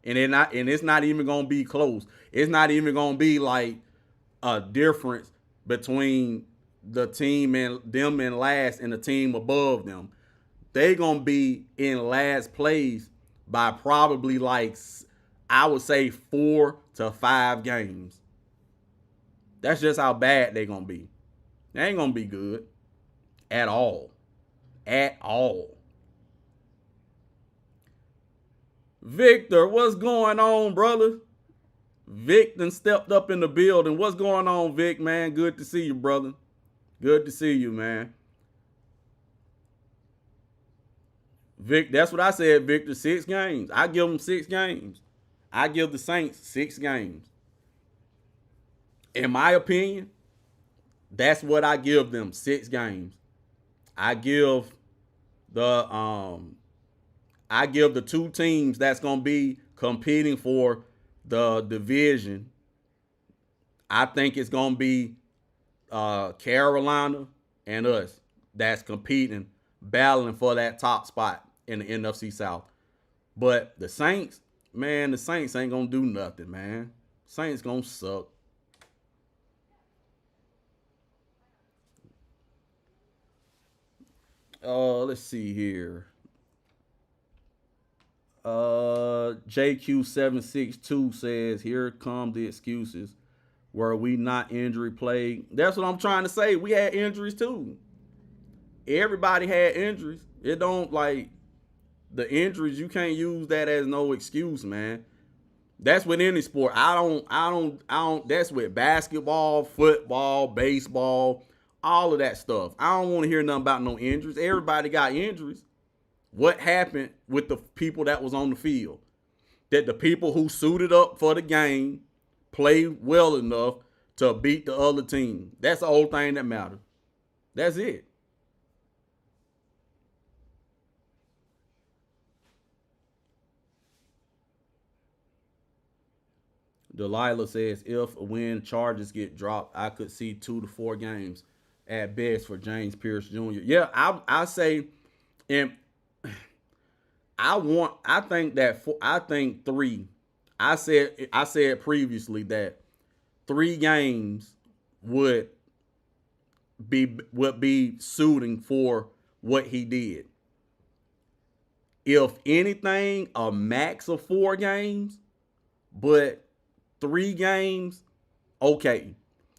And it's not even gonna be close. It's not even gonna be like a difference between the team and them in last and the team above them. They're gonna be in last place by probably like, I would say 4 to 5 games. That's just how bad they're gonna be. They ain't gonna be good at all. At all. Victor, what's going on, brother? Vic done stepped up in the building. What's going on, Vic, man? Good to see you, brother. Good to see you, man. Vic, that's what I said, Victor. 6 games. I give them 6 games. I give the Saints 6 games. In my opinion, that's what I give them, 6 games. I give the 2 teams that's gonna be competing for the division. I think it's gonna be Carolina and us that's competing, battling for that top spot in the NFC South. But the Saints, man, the Saints ain't gonna do nothing, man. Saints gonna suck. Let's see here. JQ762 says, here come the excuses. Were we not injury plagued? That's what I'm trying to say. We had injuries too. Everybody had injuries. It don't, like, the injuries, you can't use that as no excuse, man. That's with any sport. I don't, that's with basketball, football, baseball, all of that stuff. I don't want to hear nothing about no injuries. Everybody got injuries. What happened with the people that was on the field? That the people who suited up for the game played well enough to beat the other team. That's the whole thing that matters. That's it. Delilah says, if when charges get dropped, I could see 2 to 4 games at best for James Pierce Jr. Yeah, I say, and I think 3. I said previously that 3 games would be suiting for what he did. If anything, a max of 4 games, but 3 games, okay.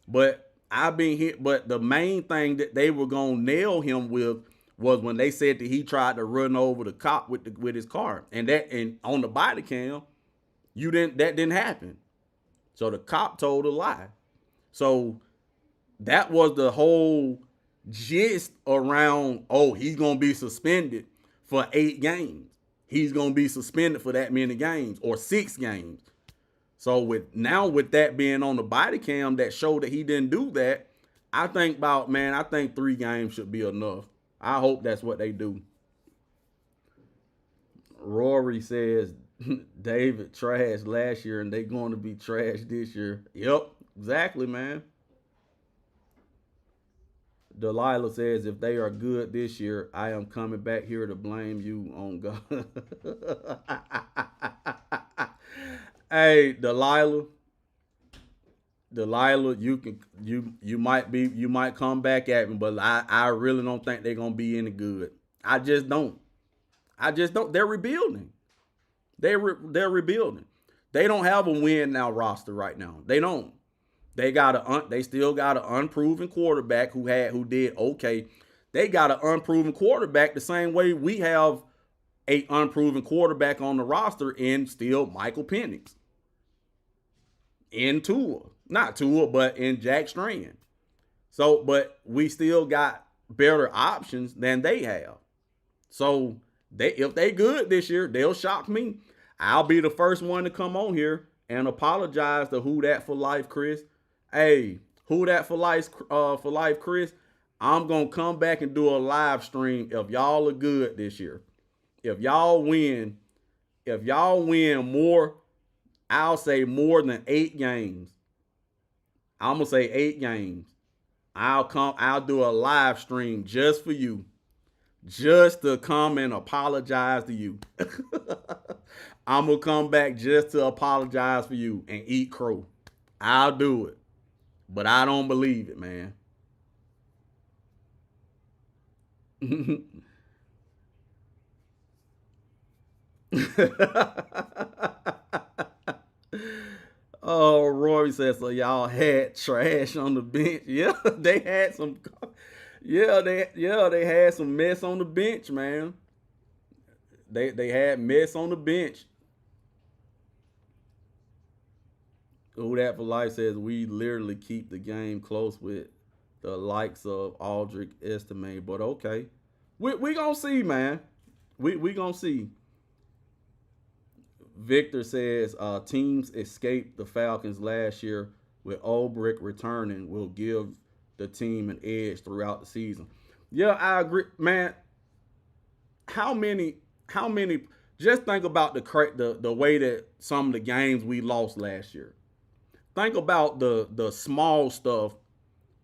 But I've been hit. But the main thing that they were gonna nail him with was when they said that he tried to run over the cop with his car, and on the body cam, that didn't happen. So the cop told a lie. So that was the whole gist around, oh, he's going to be suspended for 8 games. He's going to be suspended for that many games, or 6 games. So with that being on the body cam that showed that he didn't do that, I think 3 games should be enough. I hope that's what they do. Rory says David trashed last year and they going to be trashed this year. Yep, exactly, man. Delilah says, if they are good this year, I am coming back here to blame you on God. Hey, Delilah, you might come back at me, but I really don't think they're gonna be any good. I just don't. They're rebuilding. They're rebuilding. They don't have a win now roster right now. They don't. They still got an unproven quarterback who did okay. They got an unproven quarterback the same way we have a unproven quarterback on the roster in still Michael Penix. In Tua. Not Tua, but in Jack Strand. So, but we still got better options than they have. So, if they good this year, they'll shock me. I'll be the first one to come on here and apologize to Who That for Life, Chris. Hey, Who That for Life, Chris. I'm gonna come back and do a live stream if y'all are good this year. If y'all win more, I'll say more than 8 games. I'm gonna say 8 games. I'll do a live stream just for you. Just to come and apologize to you. I'm gonna come back just to apologize for you and eat crow. I'll do it. But I don't believe it, man. Oh, Rory says, so y'all had trash on the bench. Yeah, they had some. Yeah, they had some mess on the bench, man. They had mess on the bench. Who That for Life says, we literally keep the game close with the likes of Aldrich Estimate. But okay. We gonna see, man. We gonna see. Victor says, teams escaped the Falcons last year with Ulbrich returning will give the team an edge throughout the season. Yeah, I agree, man. How many? Just think about the way that some of the games we lost last year. Think about the small stuff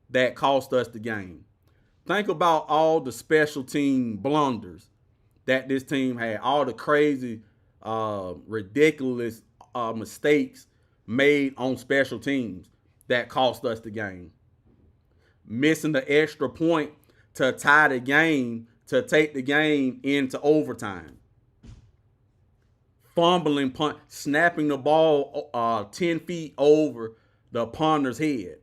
that cost us the game. Think about all the special team blunders that this team had. All the crazy, ridiculous mistakes made on special teams that cost us the game. Missing the extra point to tie the game, to take the game into overtime. Fumbling punt, snapping the ball 10 feet over the punter's head.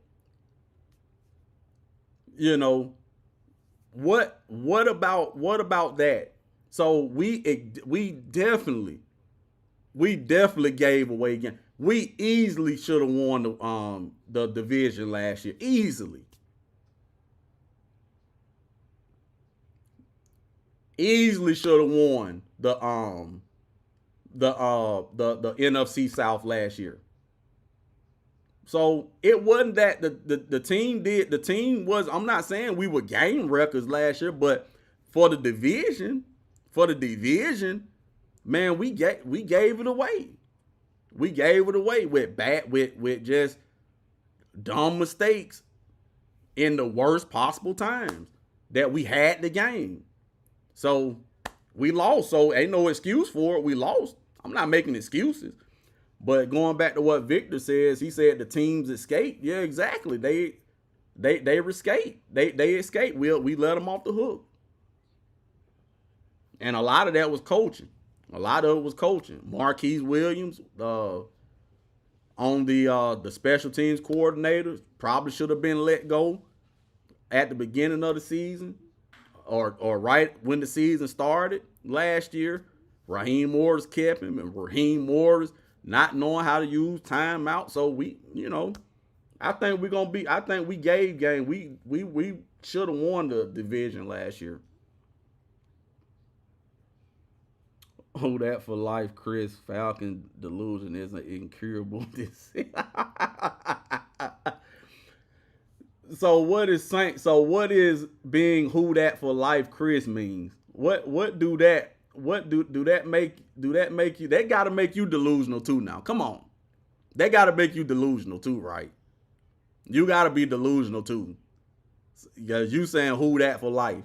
You know, what about that? So we definitely gave away again. We easily should have won the division last year. Easily should have won the NFC South last year. So it wasn't that the team did. The team was. I'm not saying we were game records last year, but for the division, man, we gave it away. We gave it away with just dumb mistakes in the worst possible times that we had the game. So we lost. So ain't no excuse for it. We lost. I'm not making excuses. But going back to what Victor says, he said the teams escaped. Yeah, exactly. They escaped. They escaped. We let them off the hook. And a lot of that was coaching. A lot of it was coaching. Marquise Williams, on the special teams coordinator, probably should have been let go at the beginning of the season, or right when the season started last year. Raheem Morris kept him, and Raheem Morris not knowing how to use timeout. So I think we gave game. We should have won the division last year. Oh, that for life, Chris. Falcon delusion is an incurable disease. So what is being who that for life, Chris means? What do that make you? That gotta make you delusional too now. Come on. They gotta make you delusional too, right? You gotta be delusional too. Because you saying who that for life.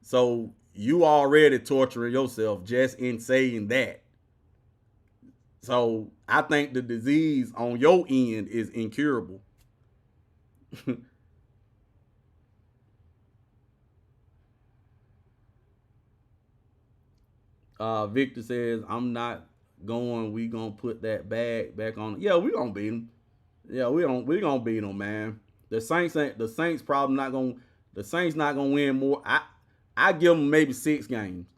So you already torturing yourself just in saying that. So I think the disease on your end is incurable. Victor says, I'm not going. We gonna put that bag back on. Yeah, we gonna beat them. Yeah, we gonna beat them, man. The Saints probably not gonna. The Saints not gonna win more. I give them maybe 6 games.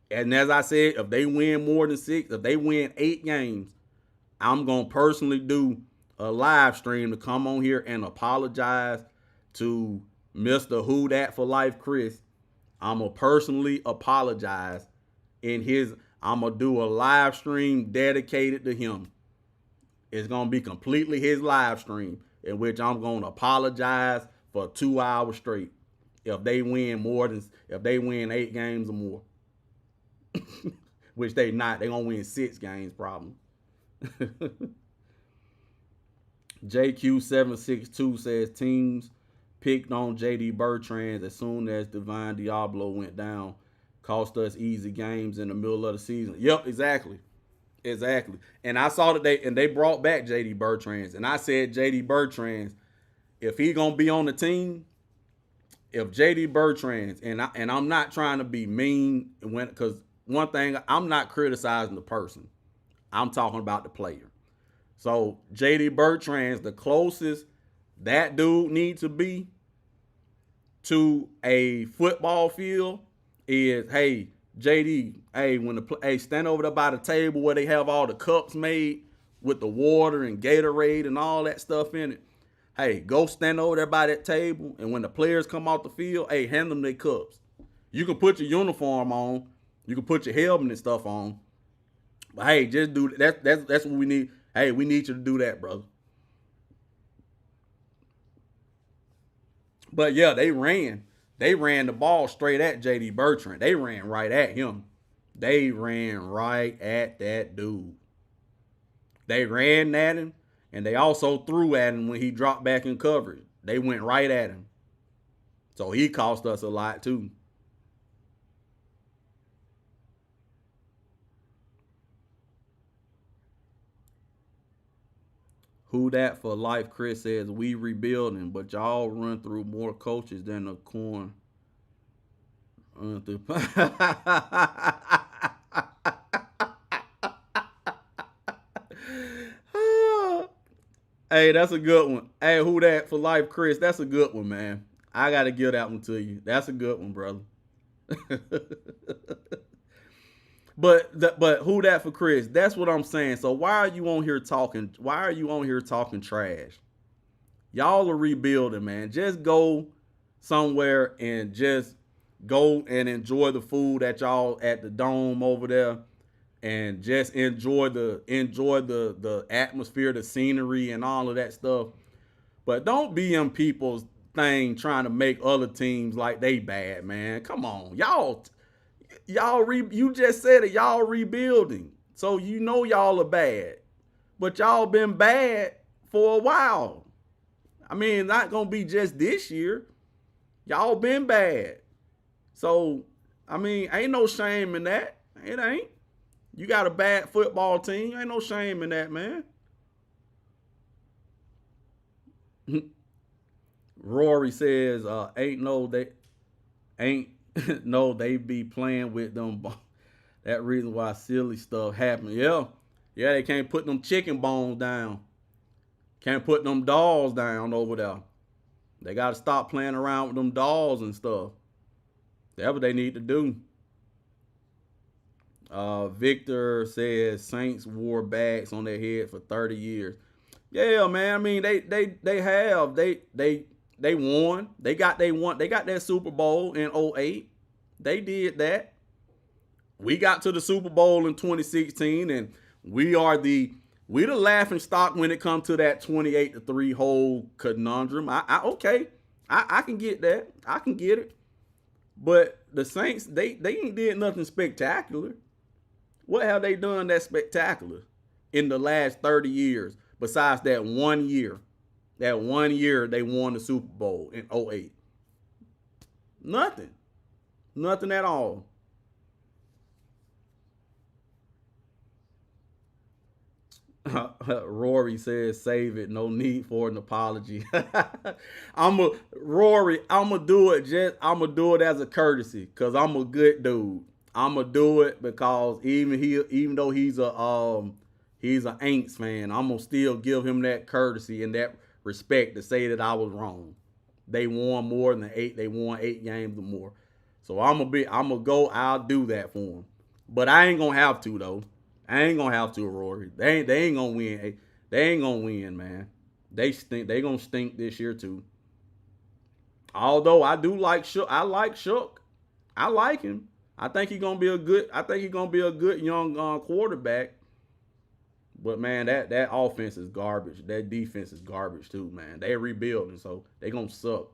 And as I said, if they win more than 6, if they win 8 games, I'm going to personally do a live stream to come on here and apologize to Mr. Who That for Life Chris. I'm going to personally apologize I'm going to do a live stream dedicated to him. It's going to be completely his live stream in which I'm going to apologize for 2 hours straight. If they win 8 games or more, which they not, they gonna win 6 games probably. JQ762 says teams picked on JD Bertrand as soon as Divine Diablo went down, cost us easy games in the middle of the season. Yep, exactly. And I saw that they brought back JD Bertrand, and I said JD Bertrand, if he gonna be on the team. If JD Bertrand, and I'm not trying to be mean, because one thing, I'm not criticizing the person. I'm talking about the player. So JD Bertrand, the closest that dude needs to be to a football field is, hey, JD, hey, stand over there by the table where they have all the cups made with the water and Gatorade and all that stuff in it. Hey, go stand over there by that table, and when the players come off the field, hey, hand them their cups. You can put your uniform on. You can put your helmet and stuff on. But, hey, just do that. That's what we need. Hey, we need you to do that, brother. But, yeah, they ran the ball straight at J.D. Bertrand. They ran right at him. They ran right at that dude. They ran at him. And they also threw at him when he dropped back in coverage. They went right at him. So he cost us a lot too. Who that for life, Chris says, we rebuilding, but y'all run through more coaches than the corn. Hey, that's a good one. Hey, who that for life, Chris? That's a good one, man. I got to give that one to you. That's a good one, brother. But who that for Chris? That's what I'm saying. So why are you on here talking? Why are you on here talking trash? Y'all are rebuilding, man. Just go somewhere and just go and enjoy the food at y'all at the dome over there. And just enjoy the atmosphere, the scenery, and all of that stuff. But don't be in people's thing trying to make other teams like they bad, man. Come on, y'all. You just said it. Y'all rebuilding, so you know y'all are bad. but y'all been bad for a while. I mean, not gonna be just this year. Y'all been bad. So, I mean, ain't no shame in that. It ain't. You got a bad football team. Ain't no shame in that, man. Rory says, ain't no they be playing with them. That reason why silly stuff happen. Yeah. Yeah, they can't put them chicken bones down. Can't put them dolls down over there. They got to stop playing around with them dolls and stuff. That's what they need to do. Victor says Saints wore bags on their head for 30 years. Yeah, man. I mean, they won. They got that Super Bowl in 08. They did that. We got to the Super Bowl in 2016, and we the laughing stock when it comes to that 28-3 whole conundrum. I can get that. I can get it. But the Saints, they ain't did nothing spectacular. What have they done that's spectacular in the last 30 years besides that 1 year? That 1 year they won the Super Bowl in 08. Nothing. Nothing at all. Rory says, save it. No need for an apology. Rory, I'ma do it as a courtesy, because I'm a good dude. I'ma do it because even though he's an Aints fan, I'm gonna still give him that courtesy and that respect to say that I was wrong. They won more than 8. They won 8 games or more. So I'll do that for him. But I ain't gonna have to though. I ain't gonna have to, Rory. They ain't gonna win. They ain't gonna win, man. They stink. They gonna stink this year too. Although I do like Shook. I like Shook. I like him. I think he's gonna be a good young quarterback. But man, that offense is garbage. That defense is garbage too, man. They rebuilding, so they gonna suck.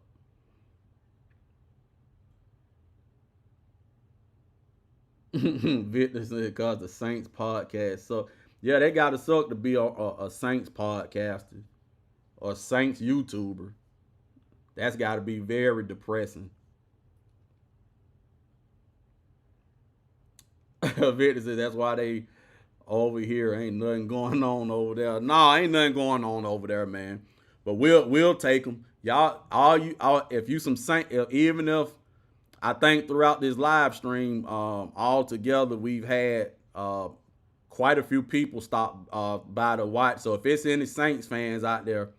Victor said because the Saints podcast. So yeah, they gotta suck to be a Saints podcaster or a Saints YouTuber. That's gotta be very depressing. Victor said that's why they over here ain't nothing going on over there. No, ain't nothing going on over there, man. But we'll take them. Y'all, if you some Saint, even if I think throughout this live stream, all together we've had quite a few people stop by to watch. So if it's any Saints fans out there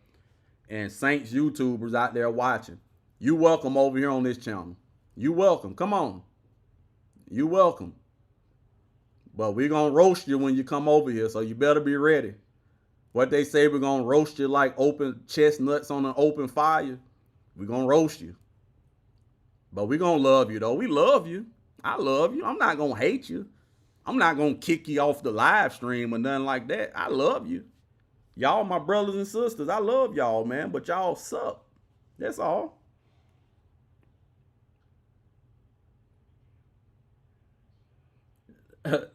and Saints YouTubers out there watching, you welcome over here on this channel. You welcome. Come on. You welcome. But we're going to roast you when you come over here, so you better be ready. What they say, we're going to roast you like open chestnuts on an open fire. We're going to roast you. But we're going to love you, though. We love you. I love you. I'm not going to hate you. I'm not going to kick you off the live stream or nothing like that. I love you. Y'all my brothers and sisters. I love y'all, man. But y'all suck. That's all.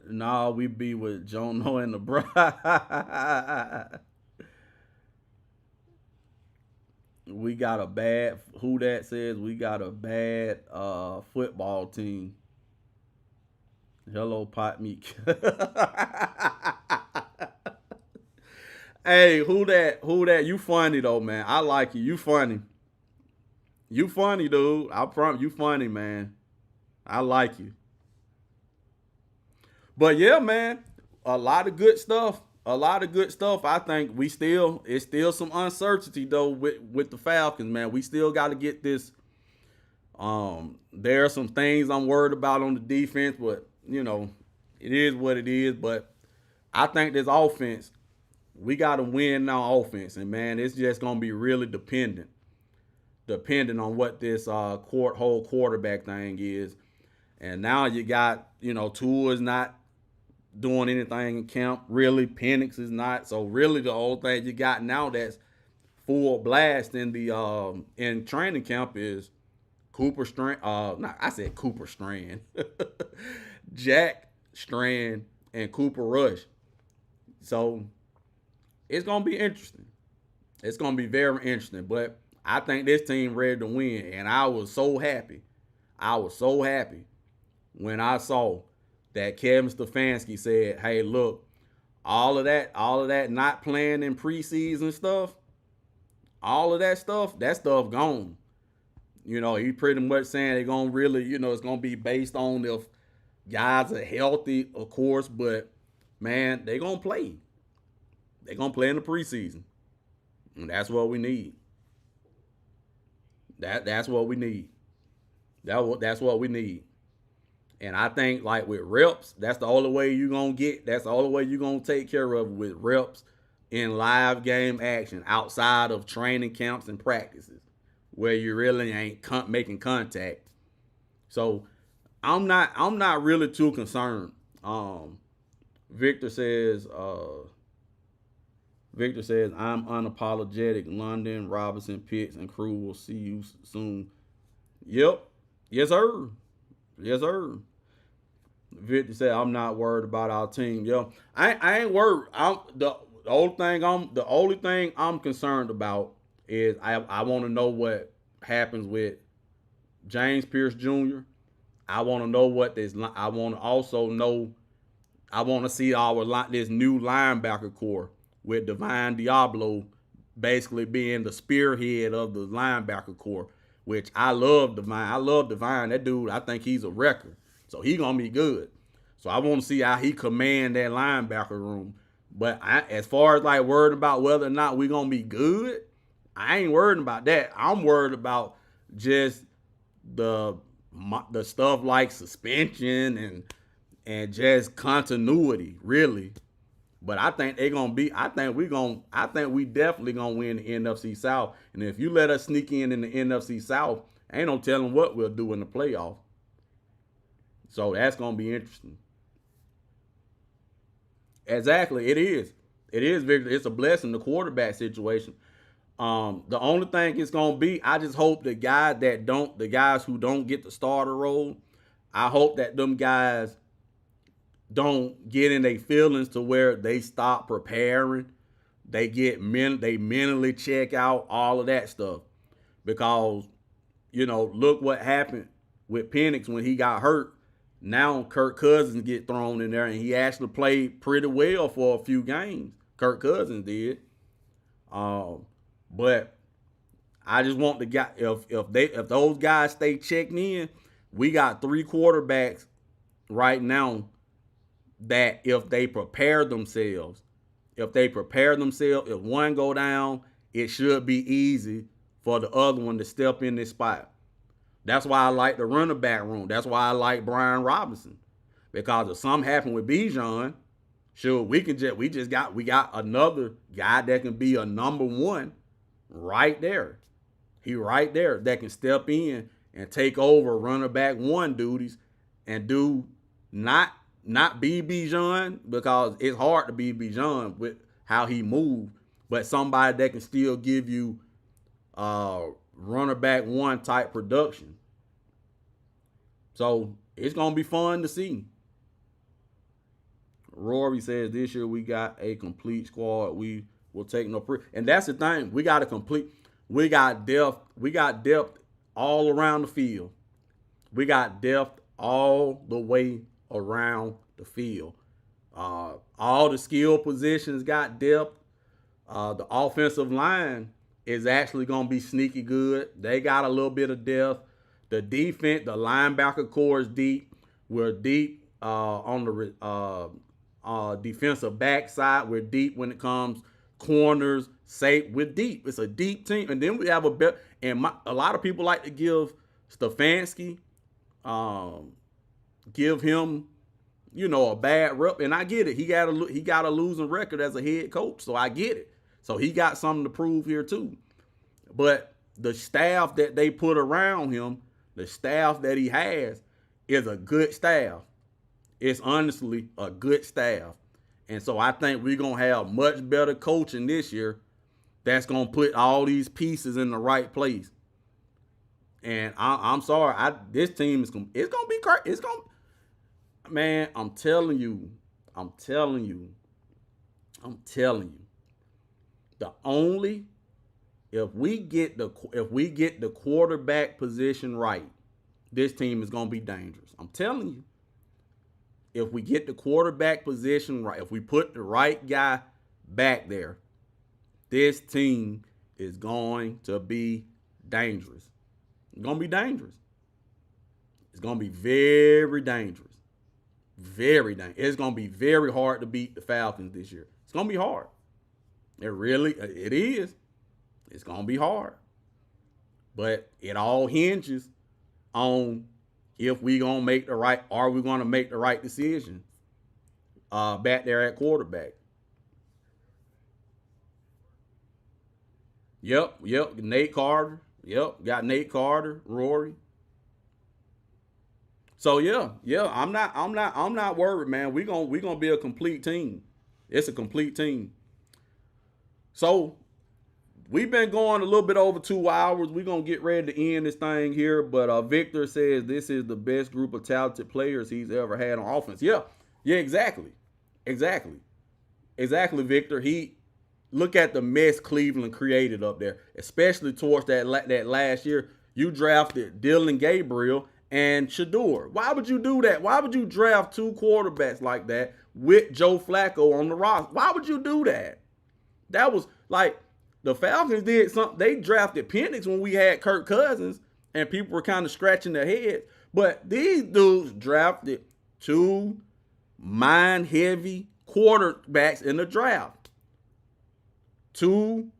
Nah, we be with Jono and the bride. We got a bad, who that says we got a bad football team. Hello, pot meat. Hey, who that? You funny though, man. I like you. You funny. You funny, dude. I promise you funny, man. I like you. But yeah, man, a lot of good stuff. I think it's still some uncertainty though with the Falcons, man. We still got to get this. There are some things I'm worried about on the defense, but it is what it is. But I think this offense, we got to win now offense, and man, it's just gonna be really dependent on what this whole quarterback thing is. And now you got Tua is not doing anything in camp. Really, Penix is not. So really, the whole thing you got now that's full blast in the in training camp is Cooper Strand. I said Cooper Strand, Jack Strand, and Cooper Rush. So it's gonna be interesting. It's gonna be very interesting. But I think this team ready to win, and I was so happy. I was so happy when I saw that Kevin Stefanski said, "Hey, look, all of that not playing in preseason stuff, all of that stuff gone." You know, he pretty much saying they're gonna really, it's gonna be based on if guys are healthy, of course, but man, they're gonna play. They're gonna play in the preseason. And that's what we need. That's what we need. That's what we need. And I think like with reps, that's the only way you're gonna get. That's the only way you're gonna take care of it, with reps in live game action outside of training camps and practices, where you really ain't making contact. So I'm not really too concerned. Victor says Victor says I'm unapologetic. London, Robinson, Pitts, and crew will see you soon. Yep. Yes, sir. Yes, sir. Victor said I'm not worried about our team. Yo, I ain't worried. The only thing I'm concerned about is I want to know what happens with James Pierce Jr. I want to know what this. I want to also know. I want to see this new linebacker core with Divine Diablo basically being the spearhead of the linebacker core, which I love Divine. I love Divine. That dude, I think he's a wrecker. So he gonna be good. So I want to see how he command that linebacker room. But as far as like worried about whether or not we gonna be good, I ain't worried about that. I'm worried about just the stuff like suspension and just continuity, really. But I think they're gonna be. I think we definitely gonna win the NFC South. And if you let us sneak in the NFC South, ain't no telling what we'll do in the playoff. So that's gonna be interesting. Exactly, it is. It is, Victor. It's a blessing, the quarterback situation. The only thing it's gonna be, I just hope the guys who don't get the starter role, I hope that them guys don't get in their feelings to where they stop preparing. They mentally check out all of that stuff. Because, look what happened with Penix when he got hurt. Now Kirk Cousins get thrown in there, and he actually played pretty well for a few games. Kirk Cousins did. But I just want the guy, if those guys stay checked in, we got 3 quarterbacks right now that if they prepare themselves, if one go down, it should be easy for the other one to step in this spot. That's why I like the running back room. That's why I like Brian Robinson. Because if something happened with Bijan, sure, we got another guy that can be a number 1 right there. He right there that can step in and take over running back 1 duties and do not be Bijan, because it's hard to be Bijan with how he moved, but somebody that can still give you running back 1 type production. So it's gonna be fun to see. Rory says this year we got a complete squad. We will take no and that's the thing. We got depth. We got depth all around the field. We got depth all the way around the field. All the skill positions got depth. The offensive line is actually going to be sneaky good. They got a little bit of depth. The defense, the linebacker core is deep. We're deep on the defensive back side. We're deep when it comes corners, safe. We're deep. It's a deep team. And then we have a lot of people like to give Stefanski, give him, a bad rep. And I get it. He got a losing record as a head coach. So I get it. So he got something to prove here too. But the staff that they put around him, the staff that he has, is a good staff. It's honestly a good staff. And so I think we're going to have much better coaching this year that's going to put all these pieces in the right place. And I'm sorry, this team it's going to be crazy. It's going to, man, I'm telling you. The only if we get the quarterback position right, this team is gonna be dangerous. I'm telling you. If we get the quarterback position right, if we put the right guy back there, this team is going to be dangerous. It's going to be dangerous. It's going to be very dangerous. Very dangerous. It's going to be very hard to beat the Falcons this year. It's going to be hard. It is. It's going to be hard. But it all hinges on if we going to make the right, are we going to make the right decision back there at quarterback. Yep. Nate Carter. Yep. Got Nate Carter, Rory. So yeah. I'm not worried, man. We gonna be a complete team. It's a complete team. So we've been going a little bit over 2 hours. We're going to get ready to end this thing here. But Victor says this is the best group of talented players he's ever had on offense. Yeah, exactly. Exactly, Victor. Look at the mess Cleveland created up there, especially towards that last year. You drafted Dylan Gabriel and Shador. Why would you do that? Why would you draft two quarterbacks like that with Joe Flacco on the roster? Why would you do that? That was like, the Falcons did something. They drafted Penix when we had Kirk Cousins, and people were kind of scratching their heads. But these dudes drafted two mind-heavy quarterbacks in the draft. Two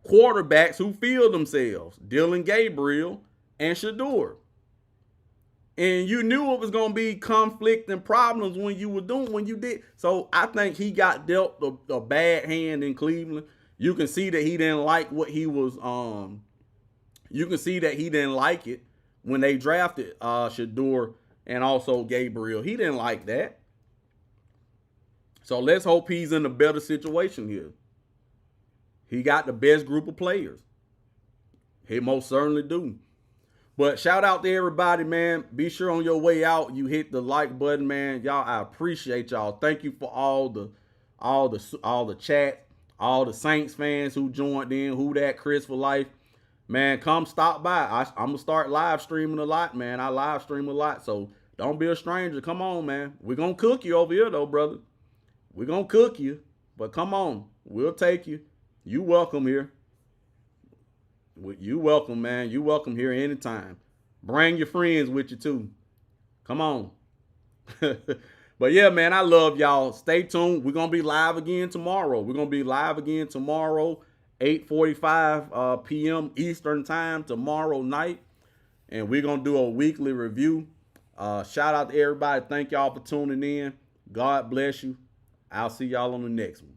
quarterbacks who feel themselves, Dylan Gabriel and Shador. And you knew it was going to be conflict and problems when you did. So I think he got dealt a bad hand in Cleveland. You can see that he didn't like what he was. You can see that he didn't like it when they drafted Shador and also Gabriel. He didn't like that. So let's hope he's in a better situation here. He got the best group of players. He most certainly do. But shout out to everybody, man. Be sure on your way out, you hit the like button, man. Y'all, I appreciate y'all. Thank you for all the chat. All the Saints fans who joined in, who that Chris for life, man, come stop by. I'm gonna start live streaming a lot, man. I live stream a lot, so don't be a stranger. Come on, man. We're gonna cook you over here, though, brother. We're gonna cook you, but come on, we'll take you. You welcome here. You welcome, man. You welcome here anytime. Bring your friends with you too. Come on. But yeah, man, I love y'all. Stay tuned. We're going to be live again tomorrow. 8:45 p.m. Eastern time tomorrow night. And we're going to do a weekly review. Shout out to everybody. Thank y'all for tuning in. God bless you. I'll see y'all on the next one.